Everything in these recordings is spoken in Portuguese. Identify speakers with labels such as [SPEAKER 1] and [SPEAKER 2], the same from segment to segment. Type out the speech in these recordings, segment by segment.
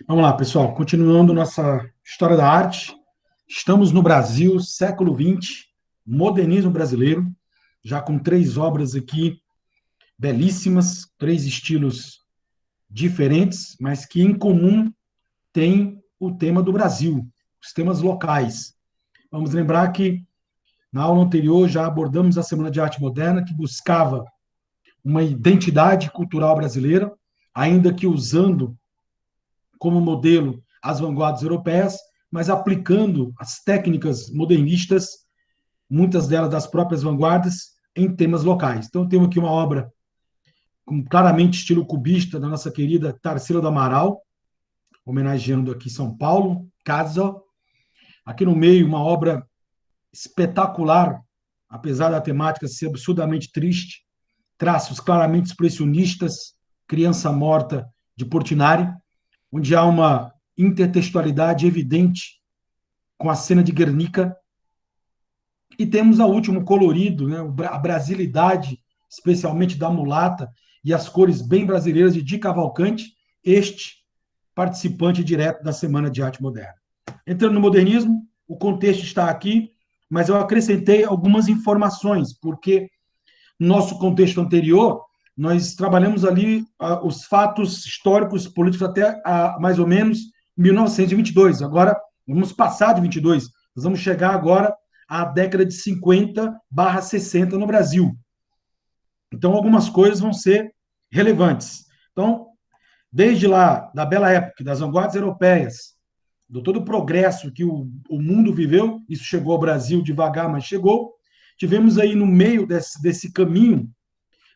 [SPEAKER 1] Vamos lá, pessoal. Continuando nossa história da arte. Estamos no Brasil, século XX, modernismo brasileiro, já com três obras aqui belíssimas, três estilos diferentes, mas que em comum têm o tema do Brasil, os temas locais. Vamos lembrar que na aula anterior já abordamos a Semana de Arte Moderna, que buscava uma identidade cultural brasileira, ainda que usando como modelo as vanguardas europeias, mas aplicando as técnicas modernistas, muitas delas das próprias vanguardas, em temas locais. Então, temos aqui uma obra com claramente estilo cubista da nossa querida Tarsila do Amaral, homenageando aqui São Paulo, Casa. Aqui no meio, uma obra espetacular, apesar da temática ser absurdamente triste, traços claramente expressionistas, Criança Morta, de Portinari, onde há uma intertextualidade evidente com a cena de Guernica. E temos a último colorido, né, a brasilidade, especialmente da mulata, e as cores bem brasileiras de Di Cavalcante, este participante direto da Semana de Arte Moderna. Entrando no modernismo, o contexto está aqui, mas eu acrescentei algumas informações, porque no nosso contexto anterior, nós trabalhamos ali os fatos históricos, políticos até mais ou menos 1922. Agora, vamos passar de 22. Nós vamos chegar agora à década de 50/60 no Brasil. Então, algumas coisas vão ser relevantes. Então, desde lá, da bela época, das vanguardas europeias, do todo o progresso que o mundo viveu, isso chegou ao Brasil devagar, mas chegou. Tivemos aí no meio desse caminho,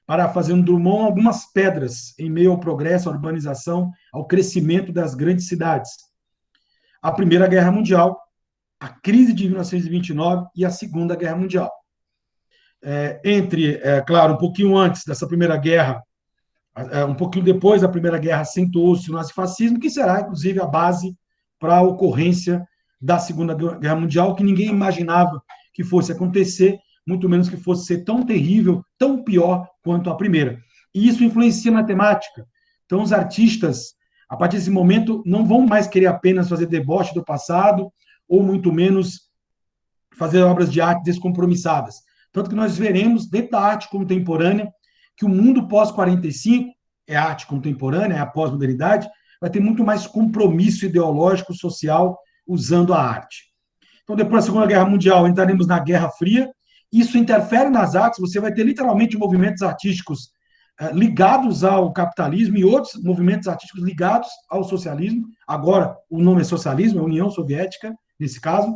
[SPEAKER 1] para fazer um Drummond, algumas pedras em meio ao progresso, à urbanização, ao crescimento das grandes cidades. A Primeira Guerra Mundial, a crise de 1929 e a Segunda Guerra Mundial. Claro, um pouquinho antes dessa Primeira Guerra, um pouquinho depois da Primeira Guerra, acentuou-se o nazifascismo, que será, inclusive, a base para a ocorrência da Segunda Guerra Mundial, que ninguém imaginava que fosse acontecer, muito menos que fosse ser tão terrível, tão pior quanto a primeira. E isso influencia na temática. Então, os artistas, a partir desse momento, não vão mais querer apenas fazer deboche do passado, ou muito menos fazer obras de arte descompromissadas. Tanto que nós veremos, dentro da arte contemporânea, que o mundo pós-45 é arte contemporânea, é a pós-modernidade, vai ter muito mais compromisso ideológico, social, usando a arte. Então, depois da Segunda Guerra Mundial, entraremos na Guerra Fria. Isso interfere nas artes, você vai ter literalmente movimentos artísticos ligados ao capitalismo e outros movimentos artísticos ligados ao socialismo. Agora, o nome é socialismo, é União Soviética, nesse caso.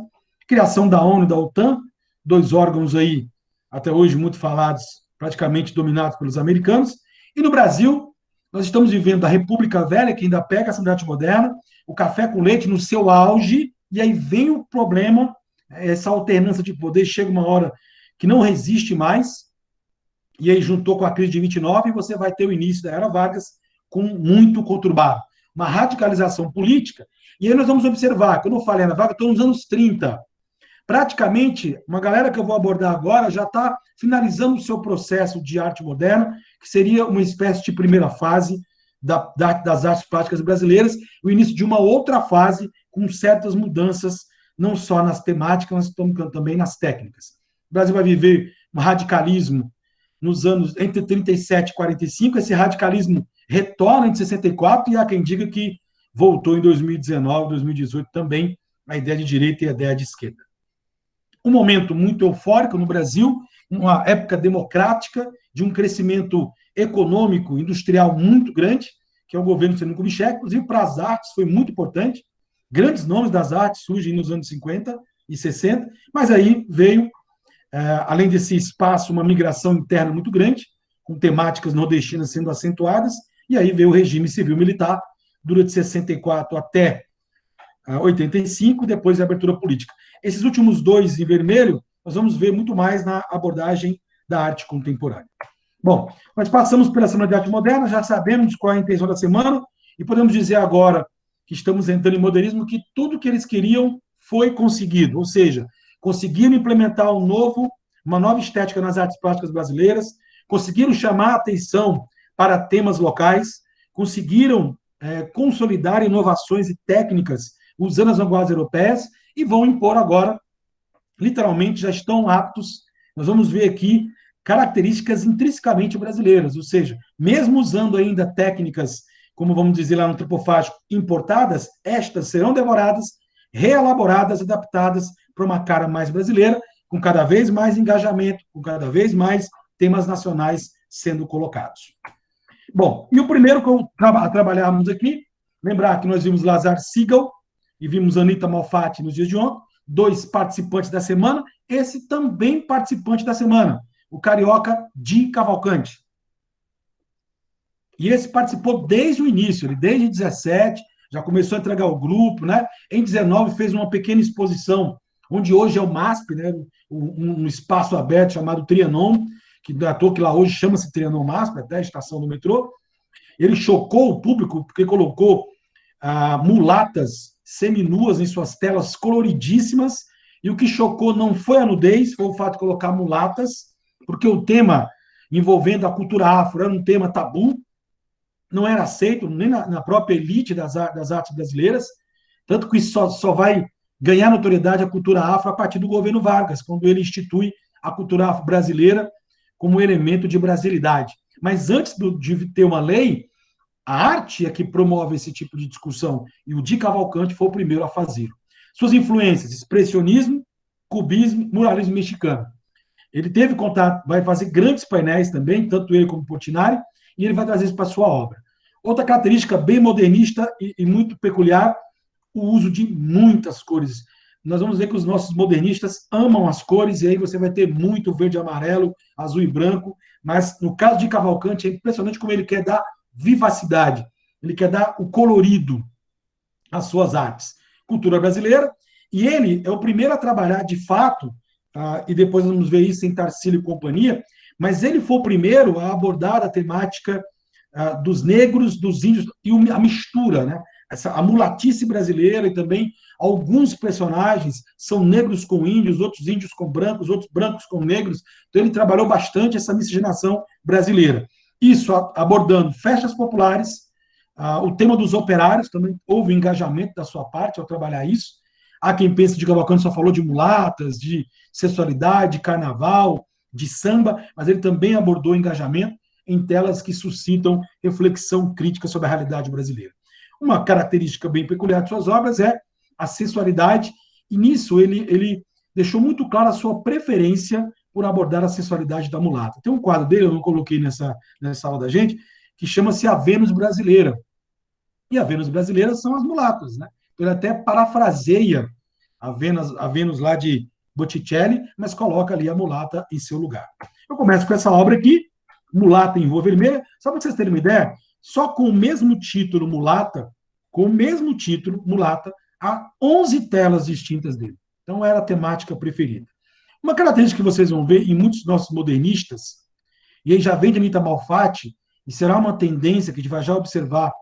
[SPEAKER 1] Criação da ONU e da OTAN, dois órgãos aí, até hoje, muito falados, praticamente dominados pelos americanos. E no Brasil, nós estamos vivendo a República Velha, que ainda pega essa arte moderna, o café com leite no seu auge, e aí vem o problema, essa alternância de poder, chega uma hora que não resiste mais, e aí juntou com a crise de 29, e você vai ter o início da Era Vargas com muito conturbado. Uma radicalização política, e aí nós vamos observar, quando eu falei Era Vargas, estou nos anos 30. Praticamente, uma galera que eu vou abordar agora já está finalizando o seu processo de arte moderna, que seria uma espécie de primeira fase das artes plásticas brasileiras, o início de uma outra fase com certas mudanças, não só nas temáticas, mas também nas técnicas. O Brasil vai viver um radicalismo nos anos entre 37 e 45, esse radicalismo retorna em 64, e há quem diga que voltou em 2019, 2018 também, a ideia de direita e a ideia de esquerda. Um momento muito eufórico no Brasil, uma época democrática, de um crescimento econômico, industrial muito grande, que é o governo Juscelino Kubitschek, inclusive para as artes foi muito importante. Grandes nomes das artes surgem nos anos 50 e 60, mas aí veio, além desse espaço, uma migração interna muito grande, com temáticas nordestinas sendo acentuadas, e aí veio o regime civil-militar, durante 64 até 85, depois a abertura política. Esses últimos dois em vermelho, nós vamos ver muito mais na abordagem da arte contemporânea. Bom, nós passamos pela Semana de Arte Moderna, já sabemos qual é a intenção da semana, e podemos dizer agora que estamos entrando em modernismo, que tudo que eles queriam foi conseguido, ou seja, conseguiram implementar uma nova estética nas artes plásticas brasileiras, conseguiram chamar a atenção para temas locais, conseguiram consolidar inovações e técnicas usando as vanguardas europeias e vão impor agora, literalmente, já estão aptos. Nós vamos ver aqui características intrinsecamente brasileiras, ou seja, mesmo usando ainda técnicas, como vamos dizer lá no antropofágico, importadas, estas serão devoradas, reelaboradas, adaptadas para uma cara mais brasileira, com cada vez mais engajamento, com cada vez mais temas nacionais sendo colocados. Bom, e o primeiro que trabalhamos aqui, lembrar que nós vimos Lazar Segal e vimos Anitta Malfatti nos dias de ontem, 2 participantes da semana, esse também participante da semana, o carioca Di Cavalcante. E esse participou desde o início, ele desde 17, já começou a entregar o grupo, né? Em 19 fez uma pequena exposição, onde hoje é o MASP, né? Um espaço aberto chamado Trianon, que da toa que lá hoje chama-se Trianon MASP, até a estação do metrô. Ele chocou o público porque colocou mulatas seminuas em suas telas coloridíssimas, e o que chocou não foi a nudez, foi o fato de colocar mulatas, porque o tema envolvendo a cultura afro era um tema tabu, não era aceito nem na própria elite das artes brasileiras, tanto que só vai ganhar notoriedade a cultura afro a partir do governo Vargas, quando ele institui a cultura afro brasileira como elemento de brasilidade. Mas antes de ter uma lei, a arte é que promove esse tipo de discussão, e o Di Cavalcante foi o primeiro a fazer. Suas influências: expressionismo, cubismo, muralismo mexicano. Ele teve contato, vai fazer grandes painéis também, tanto ele como Portinari, e ele vai trazer isso para a sua obra. Outra característica bem modernista e muito peculiar, o uso de muitas cores. Nós vamos ver que os nossos modernistas amam as cores, e aí você vai ter muito verde, amarelo, azul e branco, mas no caso de Cavalcante é impressionante como ele quer dar vivacidade, ele quer dar o colorido às suas artes. Cultura brasileira, e ele é o primeiro a trabalhar de fato, e depois vamos ver isso em Tarsila e companhia, mas ele foi o primeiro a abordar a temática dos negros, dos índios, e a mistura, né? A mulatice brasileira, e também alguns personagens são negros com índios, outros índios com brancos, outros brancos com negros. Então ele trabalhou bastante essa miscigenação brasileira. Isso abordando festas populares, o tema dos operários, também houve engajamento da sua parte ao trabalhar isso. Há quem pense de Cavalcante só falou de mulatas, de sexualidade, de carnaval, de samba, mas ele também abordou engajamento em telas que suscitam reflexão crítica sobre a realidade brasileira. Uma característica bem peculiar de suas obras é a sensualidade, e nisso ele deixou muito clara a sua preferência por abordar a sensualidade da mulata. Tem um quadro dele, eu não coloquei nessa aula da gente, que chama-se A Vênus Brasileira. E a Vênus brasileira são as mulatas, né? Ele até parafraseia a Vênus lá de Botticelli, mas coloca ali a mulata em seu lugar. Eu começo com essa obra aqui, Mulata em Rua Vermelha, só para vocês terem uma ideia, só com o mesmo título Mulata, há 11 telas distintas dele. Então era a temática preferida. Uma característica que vocês vão ver em muitos nossos modernistas, e aí já vem de Anitta Malfatti, e será uma tendência que a gente vai já observar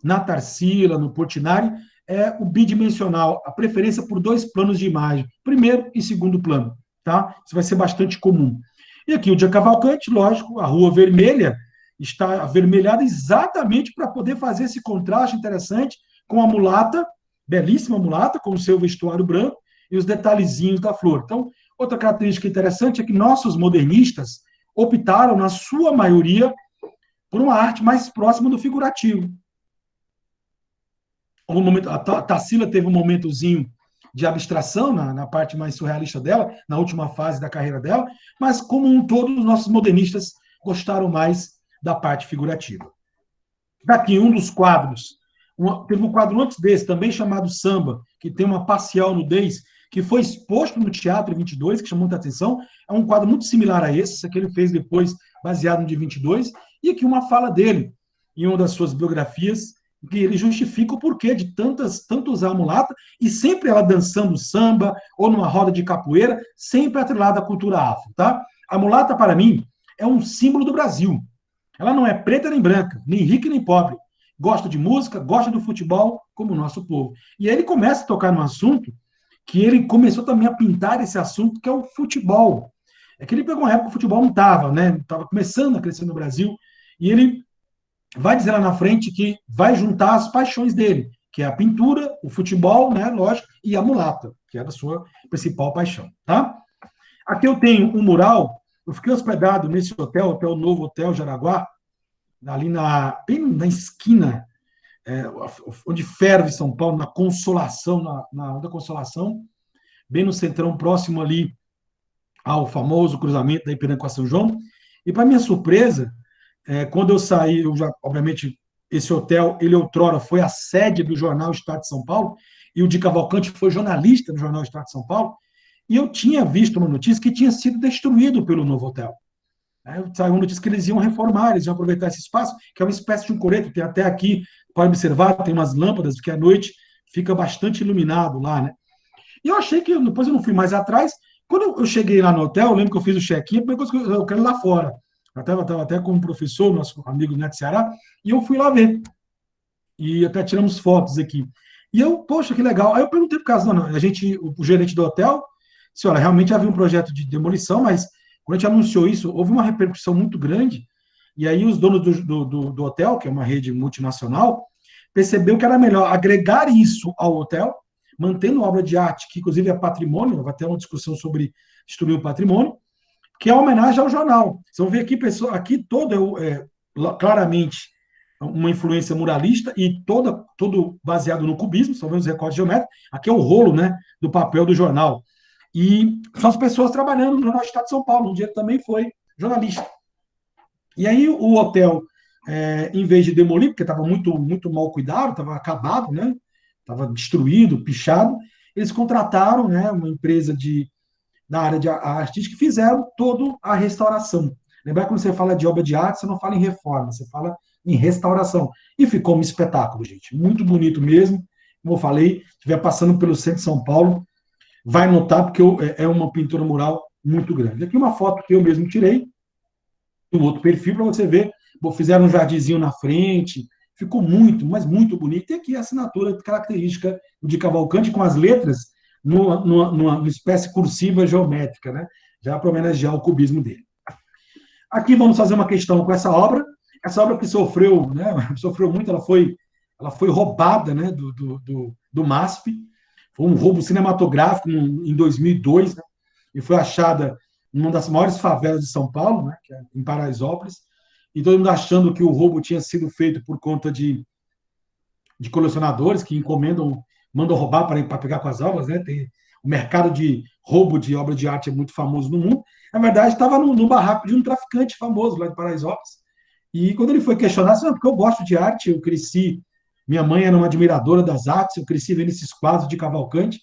[SPEAKER 1] na Tarsila, no Portinari, é o bidimensional, a preferência por 2 planos de imagem, primeiro e segundo plano. Tá? Isso vai ser bastante comum. E aqui o Di Cavalcante, lógico, a Rua Vermelha está avermelhada exatamente para poder fazer esse contraste interessante com a mulata, belíssima mulata, com o seu vestuário branco e os detalhezinhos da flor. Então, outra característica interessante é que nossos modernistas optaram, na sua maioria, por uma arte mais próxima do figurativo. A Tarsila teve um momentozinho de abstração na parte mais surrealista dela, na última fase da carreira dela, mas, como um todo, os nossos modernistas gostaram mais da parte figurativa. Daqui, um dos quadros, teve um quadro antes desse, também chamado Samba, que tem uma parcial nudez, que foi exposto no Teatro 22, que chamou muita atenção. É um quadro muito similar a esse que ele fez depois, baseado no de 22, e aqui uma fala dele, em uma das suas biografias, que ele justifica o porquê de tanto usar a mulata, e sempre ela dançando samba, ou numa roda de capoeira, sempre atrelada à cultura afro. Tá? A mulata, para mim, é um símbolo do Brasil. Ela não é preta nem branca, nem rica nem pobre. Gosta de música, gosta do futebol, como o nosso povo. E aí ele começa a tocar num assunto que ele começou também a pintar esse assunto, que é o futebol. É que ele pegou uma época que o futebol não estava, né? Estava começando a crescer no Brasil, e ele vai dizer lá na frente que vai juntar as paixões dele, que é a pintura, o futebol, né, lógico, e a mulata, que era a sua principal paixão, tá? Aqui eu tenho um mural, eu fiquei hospedado nesse hotel, Hotel Novo Hotel Jaraguá, ali bem na esquina, onde ferve São Paulo, na Consolação, da Consolação, bem no centrão, próximo ali ao famoso cruzamento da Ipiranga com a São João. E, para minha surpresa, quando eu saí, eu já, obviamente, esse hotel, ele outrora foi a sede do jornal Estado de São Paulo, e o Di Cavalcante foi jornalista do jornal Estado de São Paulo, e eu tinha visto uma notícia que tinha sido destruído pelo novo hotel. Saiu uma notícia que eles iam reformar, eles iam aproveitar esse espaço, que é uma espécie de um coreto, tem até aqui, pode observar, tem umas lâmpadas, que à noite fica bastante iluminado lá, né? E eu achei que, depois eu não fui mais atrás, quando eu cheguei lá no hotel, eu lembro que eu fiz o check-in, a primeira coisa que eu quero ir lá fora. Eu estava até com um professor, nosso amigo Neto Ceará, e eu fui lá ver. E até tiramos fotos aqui. E eu, poxa, que legal. Aí eu perguntei para o caso, não, a gente, o gerente do hotel, se olha, realmente havia um projeto de demolição, mas quando a gente anunciou isso, houve uma repercussão muito grande. E aí os donos do hotel, que é uma rede multinacional, percebeu que era melhor agregar isso ao hotel, mantendo obra de arte, que inclusive é patrimônio, vai ter uma discussão sobre destruir o patrimônio, que é uma homenagem ao jornal. Vocês vão ver aqui, pessoa, aqui todo claramente uma influência muralista e todo baseado no cubismo, só vendo os recortes geométricos. Aqui é o rolo, né, do papel do jornal. E são as pessoas trabalhando no Jornal Estado de São Paulo. Um dia também foi jornalista. E aí o hotel, em vez de demolir, porque estava muito mal cuidado, estava acabado, né? Estava destruído, pichado, eles contrataram, né, uma empresa da área de artística que fizeram toda a restauração. Lembrar que quando você fala de obra de arte, você não fala em reforma, você fala em restauração. E ficou um espetáculo, gente. Muito bonito mesmo. Como eu falei, estiver passando pelo centro de São Paulo, vai notar, porque é uma pintura mural muito grande. Aqui uma foto que eu mesmo tirei, um outro perfil, para você ver. Fizeram um jardinzinho na frente, ficou muito, mas muito bonito. E aqui a assinatura característica de Cavalcante com as letras numa espécie cursiva geométrica, né? Já para homenagear o cubismo dele. Aqui vamos fazer uma questão com essa obra que sofreu, né? Sofreu muito, ela foi roubada, né? Do MASP, foi um roubo cinematográfico em 2002, né? E foi achada numa das maiores favelas de São Paulo, né? Que é em Paraisópolis, e todo mundo achando que o roubo tinha sido feito por conta de colecionadores que mandam roubar para pegar com as obras, né? O mercado de roubo de obra de arte é muito famoso no mundo. Na verdade, estava no barraco de um traficante famoso lá de Paraisópolis. E quando ele foi questionado, assim, porque eu gosto de arte, eu cresci, minha mãe era uma admiradora das artes, eu cresci vendo esses quadros de Cavalcante.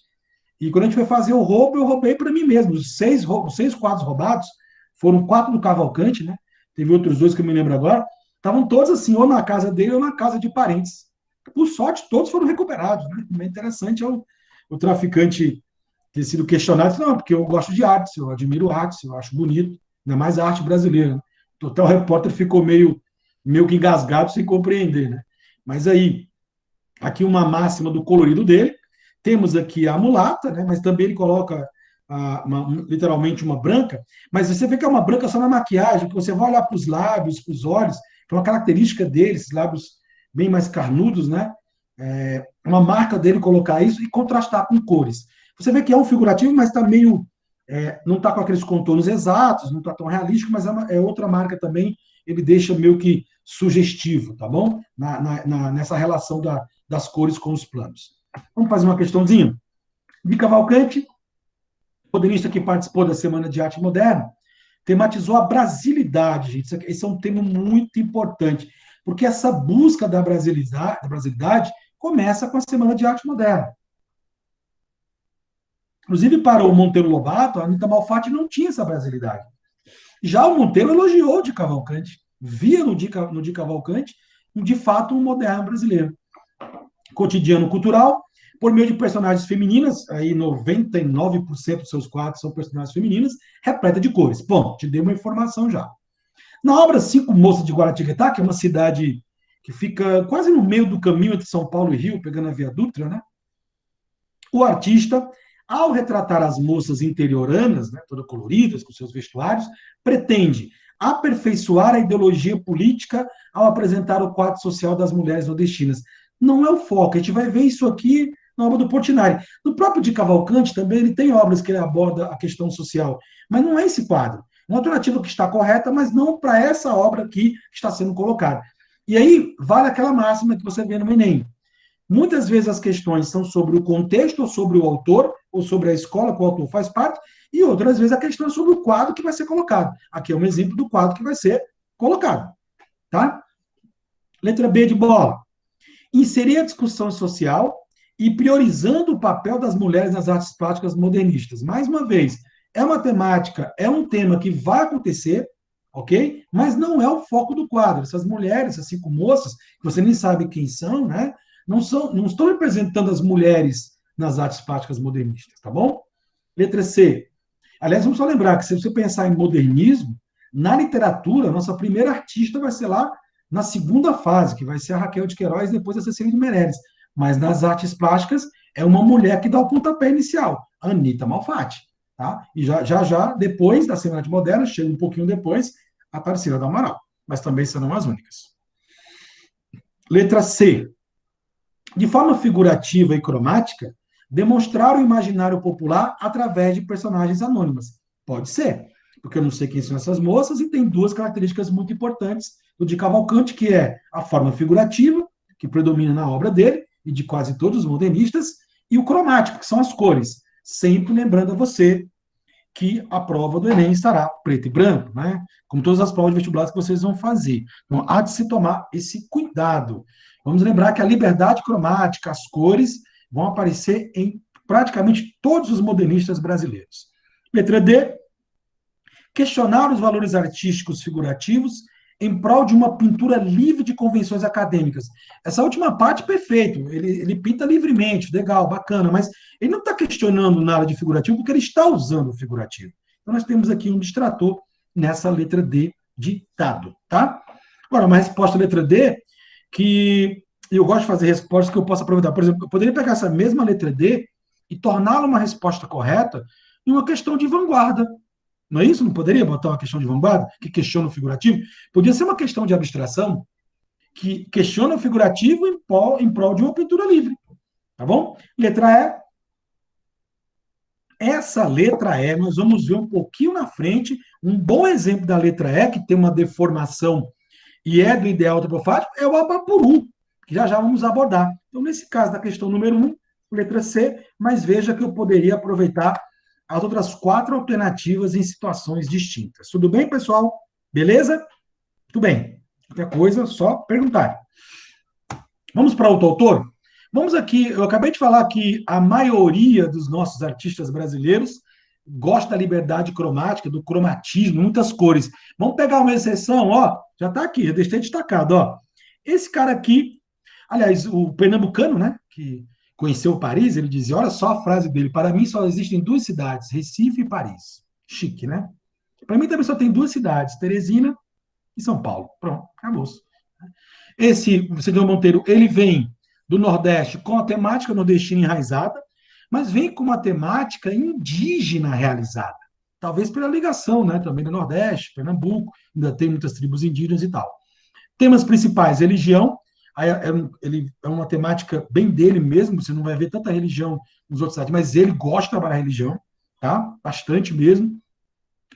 [SPEAKER 1] E quando a gente foi fazer o roubo, eu roubei para mim mesmo. Os seis quadros roubados foram quatro do Cavalcante, né? Teve outros dois que eu me lembro agora. Estavam todos assim, ou na casa dele ou na casa de parentes. Por sorte, todos foram recuperados, né? O interessante é o traficante ter sido questionado. Não, porque eu gosto de arte, eu admiro arte, eu acho bonito, ainda mais a arte brasileira. Né? O Total Repórter ficou meio que engasgado sem compreender, né? Mas aí, aqui uma máxima do colorido dele. Temos aqui a mulata, né? Mas também ele coloca literalmente uma branca, mas você vê que é uma branca só na maquiagem, que você vai olhar para os lábios, para os olhos, que é uma característica dele, esses lábios bem mais carnudos, né? Uma marca dele colocar isso e contrastar com cores. Você vê que é um figurativo, mas está meio. Não está com aqueles contornos exatos, não está tão realístico, mas é outra marca também, ele deixa meio que sugestivo, tá bom? Nessa relação das cores com os planos. Vamos fazer uma questãozinha? De Cavalcante, modernista que participou da Semana de Arte Moderna, tematizou a brasilidade, gente. Esse é um tema muito importante, porque essa busca da brasilidade começa com a Semana de Arte Moderna. Inclusive, para o Monteiro Lobato, a Anitta Malfatti não tinha essa brasilidade. Já o Monteiro elogiou o Di Cavalcante, via no Di Cavalcante, de fato, um moderno brasileiro. Cotidiano cultural, por meio de personagens femininas, aí 99% dos seus quadros são personagens femininas, repleta de cores. Bom, te dei uma informação já. Na obra Cinco Moças de Guaratinguetá, que é uma cidade que fica quase no meio do caminho entre São Paulo e Rio, pegando a Via Dutra, né? O artista, ao retratar as moças interioranas, né, todas coloridas, com seus vestuários, pretende aperfeiçoar a ideologia política ao apresentar o quadro social das mulheres nordestinas. Não é o foco, a gente vai ver isso aqui na obra do Portinari. No próprio de Cavalcante também ele tem obras que ele aborda a questão social, mas não é esse quadro. Uma alternativa que está correta, mas não para essa obra aqui que está sendo colocada. E aí vale aquela máxima que você vê no Enem. Muitas vezes as questões são sobre o contexto, ou sobre o autor, ou sobre a escola que o autor faz parte, e outras vezes a questão é sobre o quadro que vai ser colocado. Aqui é um exemplo do quadro que vai ser colocado. Tá? Letra B de bola. Inserir a discussão social e priorizando o papel das mulheres nas artes plásticas modernistas. Mais uma vez, é uma temática, é um tema que vai acontecer, ok? Mas não é o foco do quadro. Essas mulheres, essas 5 moças, que você nem sabe quem são, né? Não estão representando as mulheres nas artes plásticas modernistas, tá bom? Letra C. Aliás, vamos só lembrar que se você pensar em modernismo, na literatura, a nossa primeira artista vai ser lá na segunda fase, que vai ser a Raquel de Queiroz, depois a Cecília de Meirelles. Mas nas artes plásticas, é uma mulher que dá o pontapé inicial, a Anitta Malfatti. Tá? E já, depois da Semana de Moderna, chega um pouquinho depois, a Tarsila do Amaral. Mas também serão as únicas. Letra C. De forma figurativa e cromática, demonstrar o imaginário popular através de personagens anônimas. Pode ser, porque eu não sei quem são essas moças e tem 2 características muito importantes do de Cavalcante, que é a forma figurativa, que predomina na obra dele e de quase todos os modernistas, e o cromático, que são as cores. Sempre lembrando a você que a prova do Enem estará preto e branco, né? Como todas as provas de vestibulares que vocês vão fazer. Então, há de se tomar esse cuidado. Vamos lembrar que a liberdade cromática, as cores, vão aparecer em praticamente todos os modernistas brasileiros. Letra D, questionar os valores artísticos figurativos em prol de uma pintura livre de convenções acadêmicas. Essa última parte, perfeito. Ele pinta livremente, legal, bacana, mas ele não está questionando nada de figurativo porque ele está usando o figurativo. Então, nós temos aqui um distrator nessa letra D de dado, tá? Agora, uma resposta letra D que eu gosto de fazer respostas que eu posso aproveitar. Por exemplo, eu poderia pegar essa mesma letra D e torná-la uma resposta correta em uma questão de vanguarda. Não é isso? Não poderia botar uma questão de vanguarda que questiona o figurativo? Podia ser uma questão de abstração que questiona o figurativo em prol de uma pintura livre. Tá bom? Letra E. Essa letra E, nós vamos ver um pouquinho na frente, um bom exemplo da letra E, que tem uma deformação e é do ideal topofágico, é o Abapuru, que já vamos abordar. Então, nesse caso da questão número 1, letra C, mas veja que eu poderia aproveitar as outras 4 alternativas em situações distintas. Tudo bem, pessoal? Beleza? Tudo bem. Qualquer coisa, só perguntar. Vamos para outro autor? Vamos aqui, eu acabei de falar que a maioria dos nossos artistas brasileiros gosta da liberdade cromática, do cromatismo, muitas cores. Vamos pegar uma exceção, ó, já está aqui, já deixei destacado, ó. Esse cara aqui, aliás, o pernambucano, né, que conheceu Paris, ele dizia, olha só a frase dele, para mim só existem 2 cidades, Recife e Paris. Chique, né? Para mim também só tem 2 cidades, Teresina e São Paulo. Pronto, acabou. Esse Cedilha Monteiro, ele vem do Nordeste com a temática nordestina enraizada, mas vem com uma temática indígena realizada. Talvez pela ligação, né, também do Nordeste, Pernambuco, ainda tem muitas tribos indígenas e tal. Temas principais, religião, ele é uma temática bem dele mesmo, você não vai ver tanta religião nos outros sites, mas ele gosta de trabalhar religião, tá? Bastante mesmo.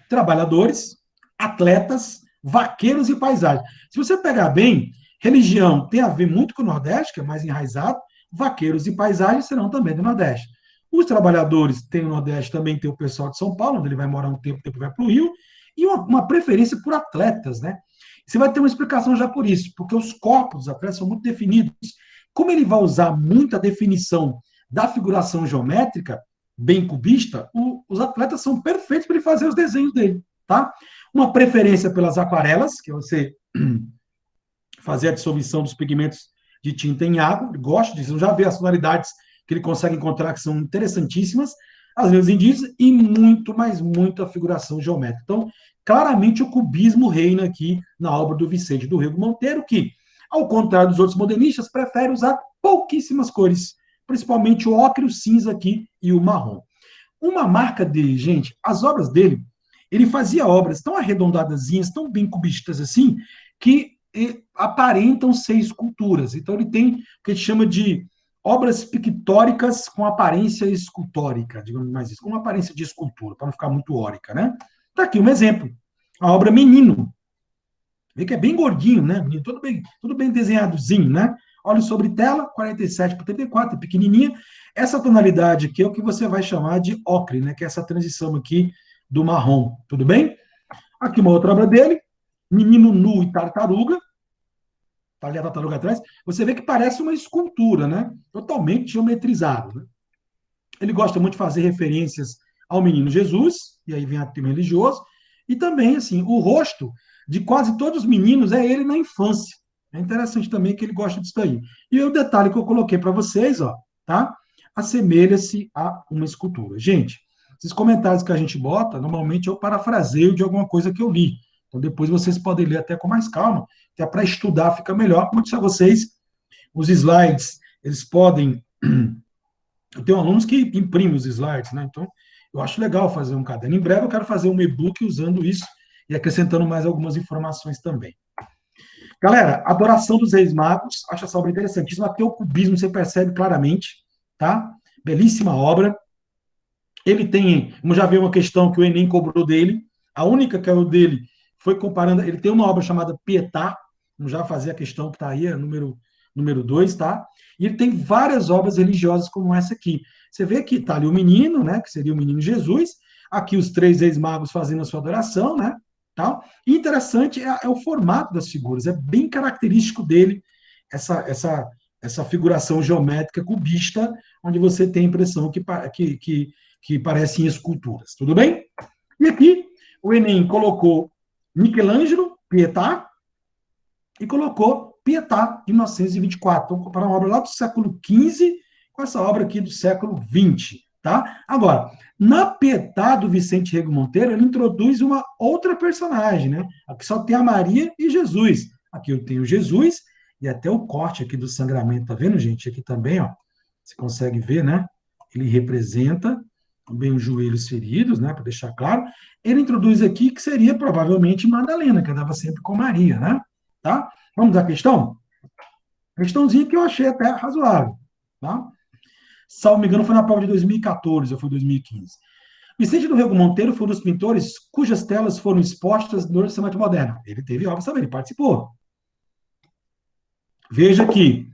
[SPEAKER 1] Trabalhadores, atletas, vaqueiros e paisagem. Se você pegar bem, religião tem a ver muito com o Nordeste, que é mais enraizado, vaqueiros e paisagens serão também do Nordeste. Os trabalhadores têm o Nordeste, também tem o pessoal de São Paulo, onde ele vai morar um tempo, depois vai para o Rio, e uma preferência por atletas, né? Você vai ter uma explicação já por isso, porque os corpos dos atletas são muito definidos. Como ele vai usar muita definição da figuração geométrica, bem cubista, os atletas são perfeitos para ele fazer os desenhos dele, tá? Uma preferência pelas aquarelas, que é você fazer a dissolução dos pigmentos de tinta em água, ele gosta disso, já vê as tonalidades que ele consegue encontrar que são interessantíssimas, as linhas indígenas e muito, mas muito a figuração geométrica. Então, claramente o cubismo reina aqui na obra do Vicente do Rego Monteiro, que, ao contrário dos outros modernistas, prefere usar pouquíssimas cores, principalmente o ocre, o cinza aqui e o marrom. Uma marca dele, gente, as obras dele, ele fazia obras tão arredondadazinhas, tão bem cubistas assim, que aparentam ser esculturas. Então, ele tem o que a gente chama de obras pictóricas com aparência escultórica, digamos mais isso, com uma aparência de escultura, para não ficar muito órica, né? Está aqui um exemplo. A obra Menino. Vê que é bem gordinho, né? Tudo bem desenhadozinho, né? Olha sobre tela, 47 por 34, é pequenininha. Essa tonalidade aqui é o que você vai chamar de ocre, né? Que é essa transição aqui do marrom, tudo bem? Aqui uma outra obra dele, Menino Nu e Tartaruga. Tá ali a tartaruga atrás. Você vê que parece uma escultura, né? Totalmente geometrizado, né? Ele gosta muito de fazer referências ao menino Jesus, e aí vem a tema religioso, e também, assim, o rosto de quase todos os meninos é ele na infância. É interessante também que ele gosta disso daí. E o detalhe que eu coloquei para vocês, ó, tá? Assemelha-se a uma escultura. Gente, esses comentários que a gente bota, normalmente eu parafraseio de alguma coisa que eu li. Então depois vocês podem ler até com mais calma, que é para estudar fica melhor. Como eu disse a vocês, os slides, eles podem eu tenho alunos que imprimem os slides, né? Então, eu acho legal fazer um caderno. Em breve eu quero fazer um e-book usando isso e acrescentando mais algumas informações também. Galera, Adoração dos Reis Magos, acho essa obra interessantíssima. Até o cubismo você percebe claramente, tá? Belíssima obra. Ele tem, como já veio uma questão que o Enem cobrou dele, a única que é o dele foi comparando, ele tem uma obra chamada Pietà, vamos já fazer a questão que está aí, número 2, tá? E ele tem várias obras religiosas como essa aqui. Você vê que está ali o menino, né, que seria o menino Jesus, aqui os três reis magos fazendo a sua adoração, né? Tal. E interessante é o formato das figuras, é bem característico dele, essa figuração geométrica cubista, onde você tem a impressão que parecem esculturas. Tudo bem? E aqui o Enem colocou Michelangelo, Pietà, e colocou Pietà, de 1924. Então, comparar uma obra lá do século XV com essa obra aqui do século XX. Tá? Agora, na Pietà do Vicente Rego Monteiro, ele introduz uma outra personagem, né? Aqui só tem a Maria e Jesus. Aqui eu tenho Jesus e até o corte aqui do sangramento, tá vendo, gente? Aqui também, ó, você consegue ver, né? Ele representa bem os joelhos feridos, né? Para deixar claro. Ele introduz aqui que seria provavelmente Madalena, que andava sempre com Maria, né? Tá? Vamos à questão? Questãozinha que eu achei até razoável, tá? Salvo me engano, foi na prova de 2014 ou foi 2015. Vicente do Rego Monteiro foi um dos pintores cujas telas foram expostas no Orçamento Moderno. Ele teve obras também, ele participou. Veja aqui,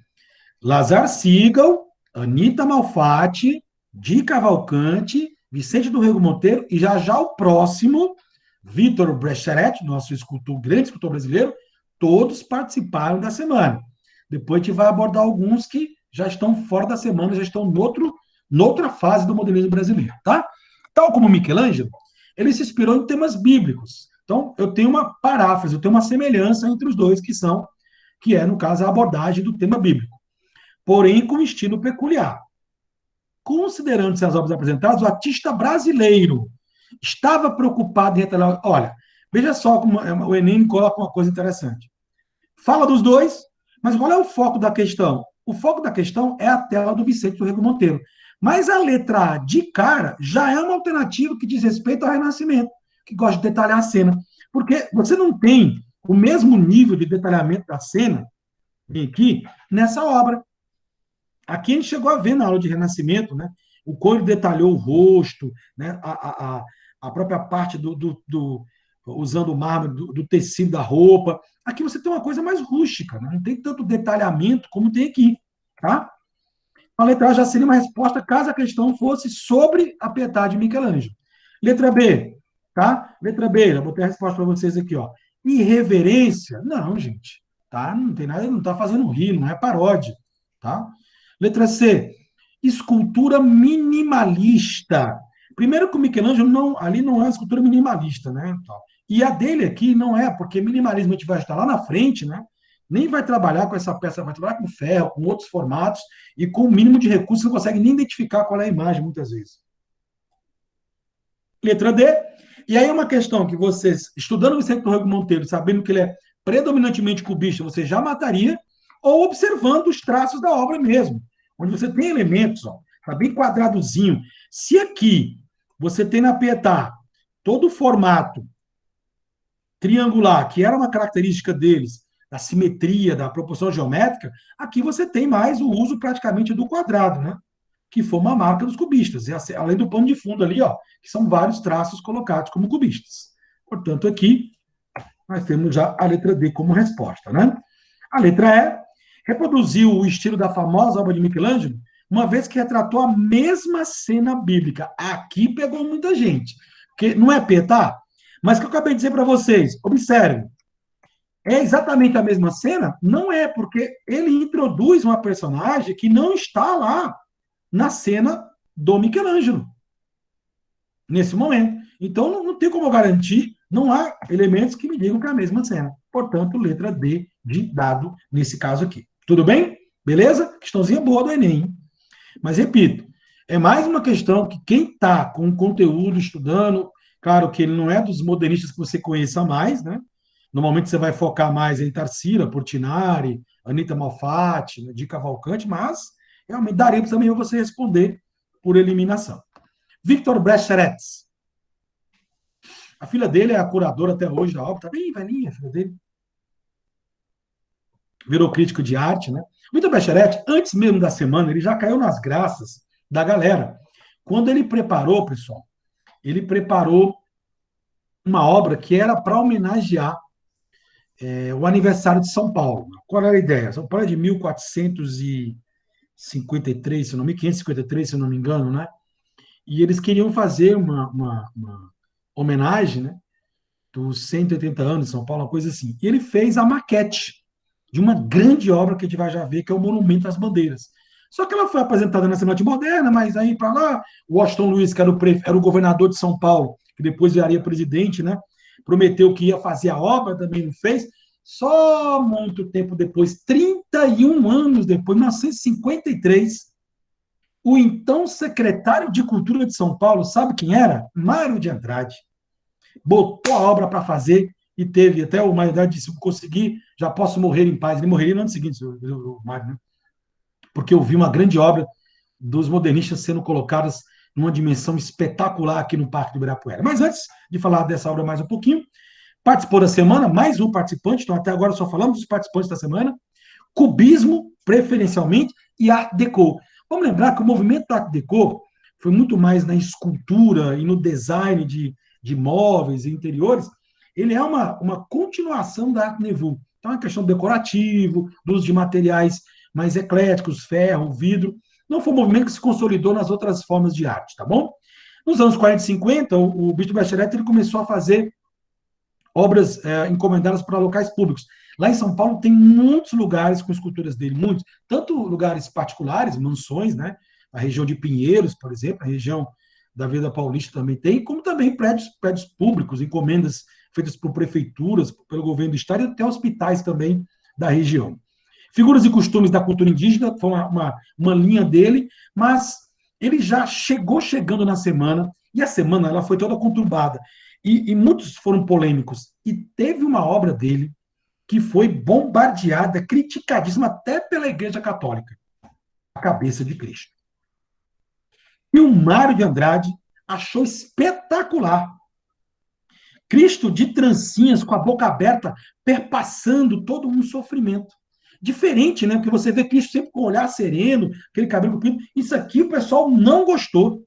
[SPEAKER 1] Lazar Sigal, Anita Malfatti, Di Cavalcante, Vicente do Rego Monteiro e já o próximo, Vitor Brecheret, nosso escultor, grande escultor brasileiro, todos participaram da semana. Depois a gente vai abordar alguns que já estão fora da semana, já estão noutra fase do modernismo brasileiro, tá? Tal como Michelangelo, ele se inspirou em temas bíblicos. Então, eu tenho uma paráfrase, eu tenho uma semelhança entre os dois, que é, no caso, a abordagem do tema bíblico, porém com estilo peculiar. Considerando-se as obras apresentadas, o artista brasileiro estava preocupado em retratar. Olha, veja só como o Enem coloca uma coisa interessante. Fala dos dois, mas qual é o foco da questão? O foco da questão é a tela do Vicente do Rego Monteiro. Mas a letra A, de cara, já é uma alternativa que diz respeito ao Renascimento, que gosta de detalhar a cena. Porque você não tem o mesmo nível de detalhamento da cena aqui nessa obra. Aqui a gente chegou a ver na aula de Renascimento, né? O Coelho detalhou o rosto, né? A própria parte usando o mármore, do tecido da roupa. Aqui você tem uma coisa mais rústica, né? Não tem tanto detalhamento como tem aqui, tá? A letra A já seria uma resposta caso a questão fosse sobre a Pietà de Michelangelo. Letra B, tá? Letra B, eu botei a resposta para vocês aqui, ó. Irreverência? Não, gente, tá? Não tem nada, não está fazendo rir, não é paródia, tá? Letra C, escultura minimalista. Primeiro que o Michelangelo ali não é uma escultura minimalista, né? E a dele aqui não é, porque minimalismo a gente vai estar lá na frente, né? Nem vai trabalhar com essa peça, vai trabalhar com ferro, com outros formatos, e com o mínimo de recursos você não consegue nem identificar qual é a imagem, muitas vezes. Letra D. E aí uma questão que vocês, estudando o Vicente do Rego Monteiro, sabendo que ele é predominantemente cubista, você já mataria, ou observando os traços da obra mesmo, onde você tem elementos, ó, tá bem quadradozinho. Se aqui você tem na Pietà todo o formato triangular, que era uma característica deles, da simetria, da proporção geométrica, aqui você tem mais o uso praticamente do quadrado, né? Que foi uma marca dos cubistas, além do pano de fundo ali, ó, que são vários traços colocados como cubistas. Portanto, aqui nós temos já a letra D como resposta, né? A letra E reproduziu o estilo da famosa obra de Michelangelo, uma vez que retratou a mesma cena bíblica. Aqui pegou muita gente, porque não é P, tá? Mas o que eu acabei de dizer para vocês, observe, é exatamente a mesma cena? Não é, porque ele introduz uma personagem que não está lá na cena do Michelangelo, nesse momento. Então, não tem como garantir, não há elementos que me digam que é a mesma cena. Portanto, letra D de dado nesse caso aqui. Tudo bem? Beleza? Questãozinha boa do Enem. Hein? Mas, repito, é mais uma questão que quem está com o conteúdo estudando, claro que ele não é dos modernistas que você conheça mais, né? Normalmente você vai focar mais em Tarsila, Portinari, Anitta Malfatti, né, Di Cavalcante, mas realmente daria também você responder por eliminação. Victor Brecheretz. A filha dele é a curadora até hoje da obra, tá bem velhinha a filha dele. Virou crítico de arte, né? Victor Brecheretz, antes mesmo da semana, ele já caiu nas graças da galera. Quando ele preparou, pessoal, ele preparou uma obra que era para homenagear o aniversário de São Paulo. Qual era a ideia? São Paulo é de 1453, se não me 553, se não me engano, né? E eles queriam fazer uma homenagem, né, dos 180 anos de São Paulo, uma coisa assim. E ele fez a maquete de uma grande obra que a gente vai já ver, que é o Monumento às Bandeiras. Só que ela foi apresentada na Semana de Moderna, mas aí para lá, o Washington Luiz, que era o governador de São Paulo, que depois viraria presidente, né, prometeu que ia fazer a obra, também não fez. Só muito tempo depois, 31 anos depois, 1953, o então secretário de Cultura de São Paulo, sabe quem era? Mário de Andrade. Botou a obra para fazer e teve até o Mário de Andrade disse: conseguir, já posso morrer em paz. Ele morreria no ano seguinte, o Mário, né? Porque eu vi uma grande obra dos modernistas sendo colocadas numa dimensão espetacular aqui no Parque do Ibirapuera. Mas antes de falar dessa obra mais um pouquinho, participou da semana, mais um participante, então até agora só falamos dos participantes da semana, cubismo, preferencialmente, e Art Deco. Vamos lembrar que o movimento Art Deco foi muito mais na escultura e no design de móveis e interiores. Ele é uma continuação da Art Nouveau. Então, é uma questão decorativo, do uso de materiais mais ecléticos, ferro, vidro. Não foi um movimento que se consolidou nas outras formas de arte, tá bom? Nos anos 40 e 50, o Bispo Bachelet ele começou a fazer obras encomendadas para locais públicos. Lá em São Paulo tem muitos lugares com esculturas dele, muitos, tanto lugares particulares, mansões, né? A região de Pinheiros, por exemplo, a região da Vida Paulista também tem, como também prédios públicos, encomendas feitas por prefeituras, pelo governo do estado e até hospitais também da região. Figuras e costumes da cultura indígena foi uma linha dele, mas ele já chegando na semana, e a semana ela foi toda conturbada. E muitos foram polêmicos. E teve uma obra dele que foi bombardeada, criticadíssima até pela Igreja Católica, A Cabeça de Cristo. E o Mário de Andrade achou espetacular. Cristo de trancinhas, com a boca aberta, perpassando todo um sofrimento. Diferente, né? Porque você vê Cristo sempre com o olhar sereno, aquele cabelo comprido. Isso aqui o pessoal não gostou.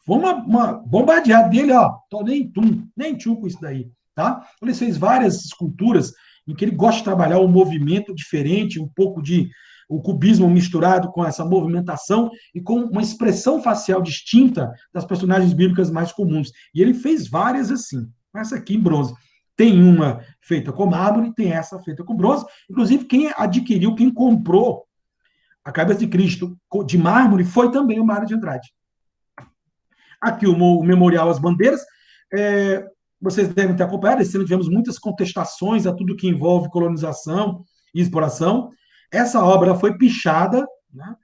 [SPEAKER 1] Foi uma bombardeada dele, ó. Tô nem tchum com isso daí, tá? Ele fez várias esculturas em que ele gosta de trabalhar um movimento diferente, um pouco de o cubismo misturado com essa movimentação e com uma expressão facial distinta das personagens bíblicas mais comuns. E ele fez várias assim. Essa aqui em bronze. Tem uma feita com mármore, tem essa feita com bronze. Inclusive, quem adquiriu, quem comprou a cabeça de Cristo de mármore foi também o Mário de Andrade. Aqui o Memorial às Bandeiras. Vocês devem ter acompanhado, esse ano tivemos muitas contestações a tudo que envolve colonização e exploração. Essa obra foi pichada, né,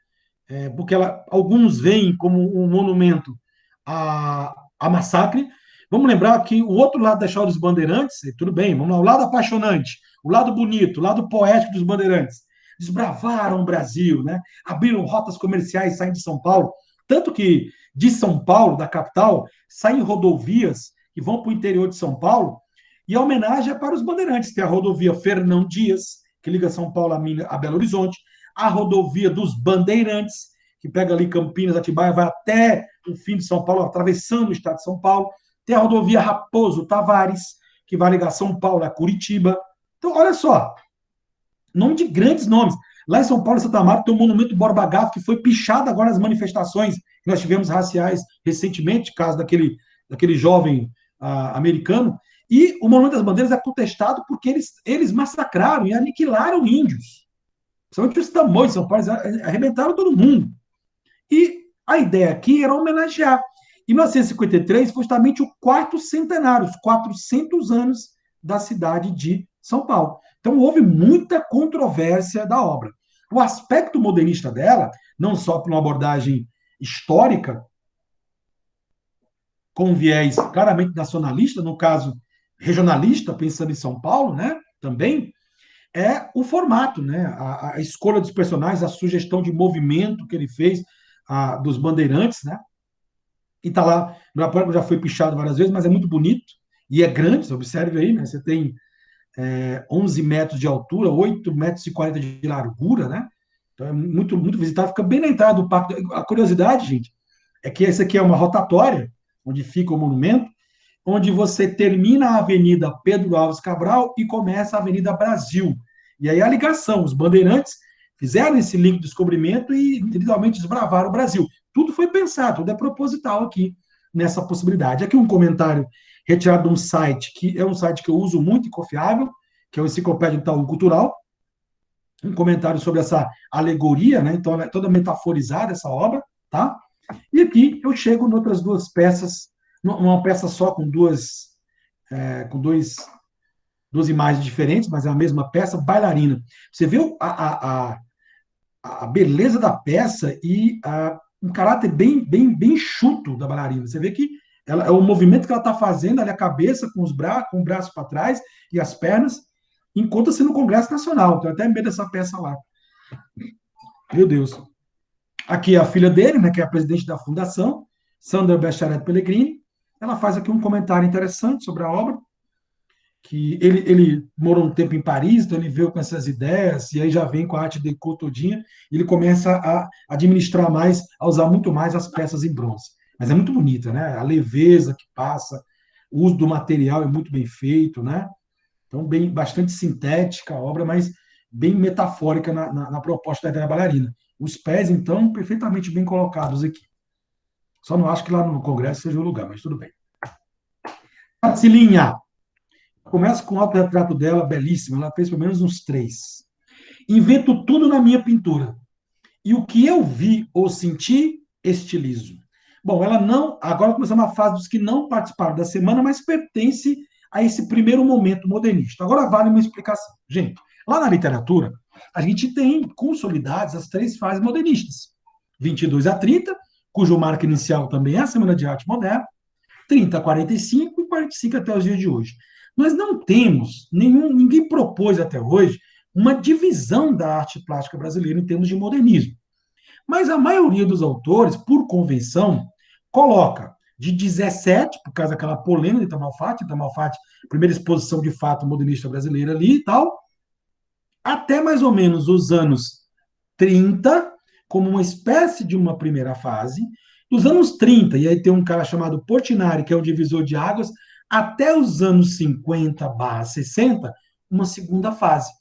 [SPEAKER 1] porque alguns veem como um monumento a massacre. Vamos lembrar que o outro lado da história dos bandeirantes, tudo bem, vamos lá, o lado apaixonante, o lado bonito, o lado poético dos bandeirantes, desbravaram o Brasil, né? Abriram rotas comerciais saindo de São Paulo, tanto que de São Paulo, da capital, saem rodovias que vão para o interior de São Paulo, e a homenagem é para os bandeirantes. Tem a rodovia Fernão Dias, que liga São Paulo a Belo Horizonte, a rodovia dos Bandeirantes, que pega ali Campinas, Atibaia, vai até o fim de São Paulo, atravessando o estado de São Paulo. Tem a rodovia Raposo Tavares, que vai ligar São Paulo a Curitiba. Então, olha só, nome de grandes nomes. Lá em São Paulo, em Santa Marta, tem o monumento Borba Gato, que foi pichado agora nas manifestações que nós tivemos raciais recentemente, caso daquele jovem americano. E o Monumento das Bandeiras é contestado porque eles massacraram e aniquilaram índios. Principalmente os tamoios de São Paulo, eles arrebentaram todo mundo. E a ideia aqui era homenagear. Em 1953 foi justamente o quarto centenário, os 400 anos da cidade de São Paulo. Então houve muita controvérsia da obra. O aspecto modernista dela, não só por uma abordagem histórica, com viés claramente nacionalista, no caso regionalista, pensando em São Paulo, né? Também é o formato, né? A escolha dos personagens, a sugestão de movimento que ele fez dos bandeirantes, né? E tá lá, meu próprio já foi pichado várias vezes, mas é muito bonito e é grande, você observe aí, né? Você tem 11 metros de altura, 8 metros e 40 de largura, né? Então é muito, muito visitável, fica bem na entrada do parque. A curiosidade, gente, é que essa aqui é uma rotatória, onde fica o monumento, onde você termina a Avenida Pedro Alves Cabral e começa a Avenida Brasil. E aí a ligação, os bandeirantes fizeram esse link de descobrimento e literalmente desbravaram o Brasil. Tudo foi pensado, tudo é proposital aqui nessa possibilidade. Aqui um comentário retirado de um site, que é um site que eu uso muito e confiável, que é o Enciclopédia Itaú Cultural, um comentário sobre essa alegoria, né? Então, é toda metaforizada essa obra, tá? E aqui eu chego em outras duas peças, uma peça só com duas imagens diferentes, mas é a mesma peça, bailarina. Você vê a beleza da peça e um caráter bem enxuto da bailarina. Você vê que é o movimento que ela está fazendo, ali a cabeça com o braço para trás e as pernas, encontra-se no Congresso Nacional. Tenho até medo dessa peça lá. Meu Deus. Aqui é a filha dele, né, que é a presidente da fundação, Sandra Becharet Pellegrini. Ela faz aqui um comentário interessante sobre a obra, que ele morou um tempo em Paris, então ele veio com essas ideias, e aí já vem com a arte deco todinha, e ele começa a administrar mais, a usar muito mais as peças em bronze. Mas é muito bonita, né? A leveza que passa, o uso do material é muito bem feito, né? Então, bastante sintética a obra, mas bem metafórica na proposta da ideia bailarina. Os pés, então, perfeitamente bem colocados aqui. Só não acho que lá no Congresso seja o lugar, mas tudo bem. Tatsilinha. Começa com o autorretrato dela, belíssimo. Ela fez pelo menos uns 3. Invento tudo na minha pintura. E o que eu vi ou senti, estilizo. Bom, ela não. Agora começamos uma fase dos que não participaram da semana, mas pertence a esse primeiro momento modernista. Agora vale uma explicação. Gente, lá na literatura, a gente tem consolidadas as 3 fases modernistas: 22 a 30, cujo marco inicial também é a Semana de Arte Moderna, 30 a 45 e 45 até os dias de hoje. Nós não temos ninguém propôs até hoje uma divisão da arte plástica brasileira em termos de modernismo. Mas a maioria dos autores, por convenção, coloca de 17, por causa daquela polêmica de Itamalfati, primeira exposição de fato modernista brasileira ali e tal, até mais ou menos os anos 30, como uma espécie de uma primeira fase. Dos anos 30, e aí tem um cara chamado Portinari, que é o divisor de águas, até os anos 50/60, uma segunda fase.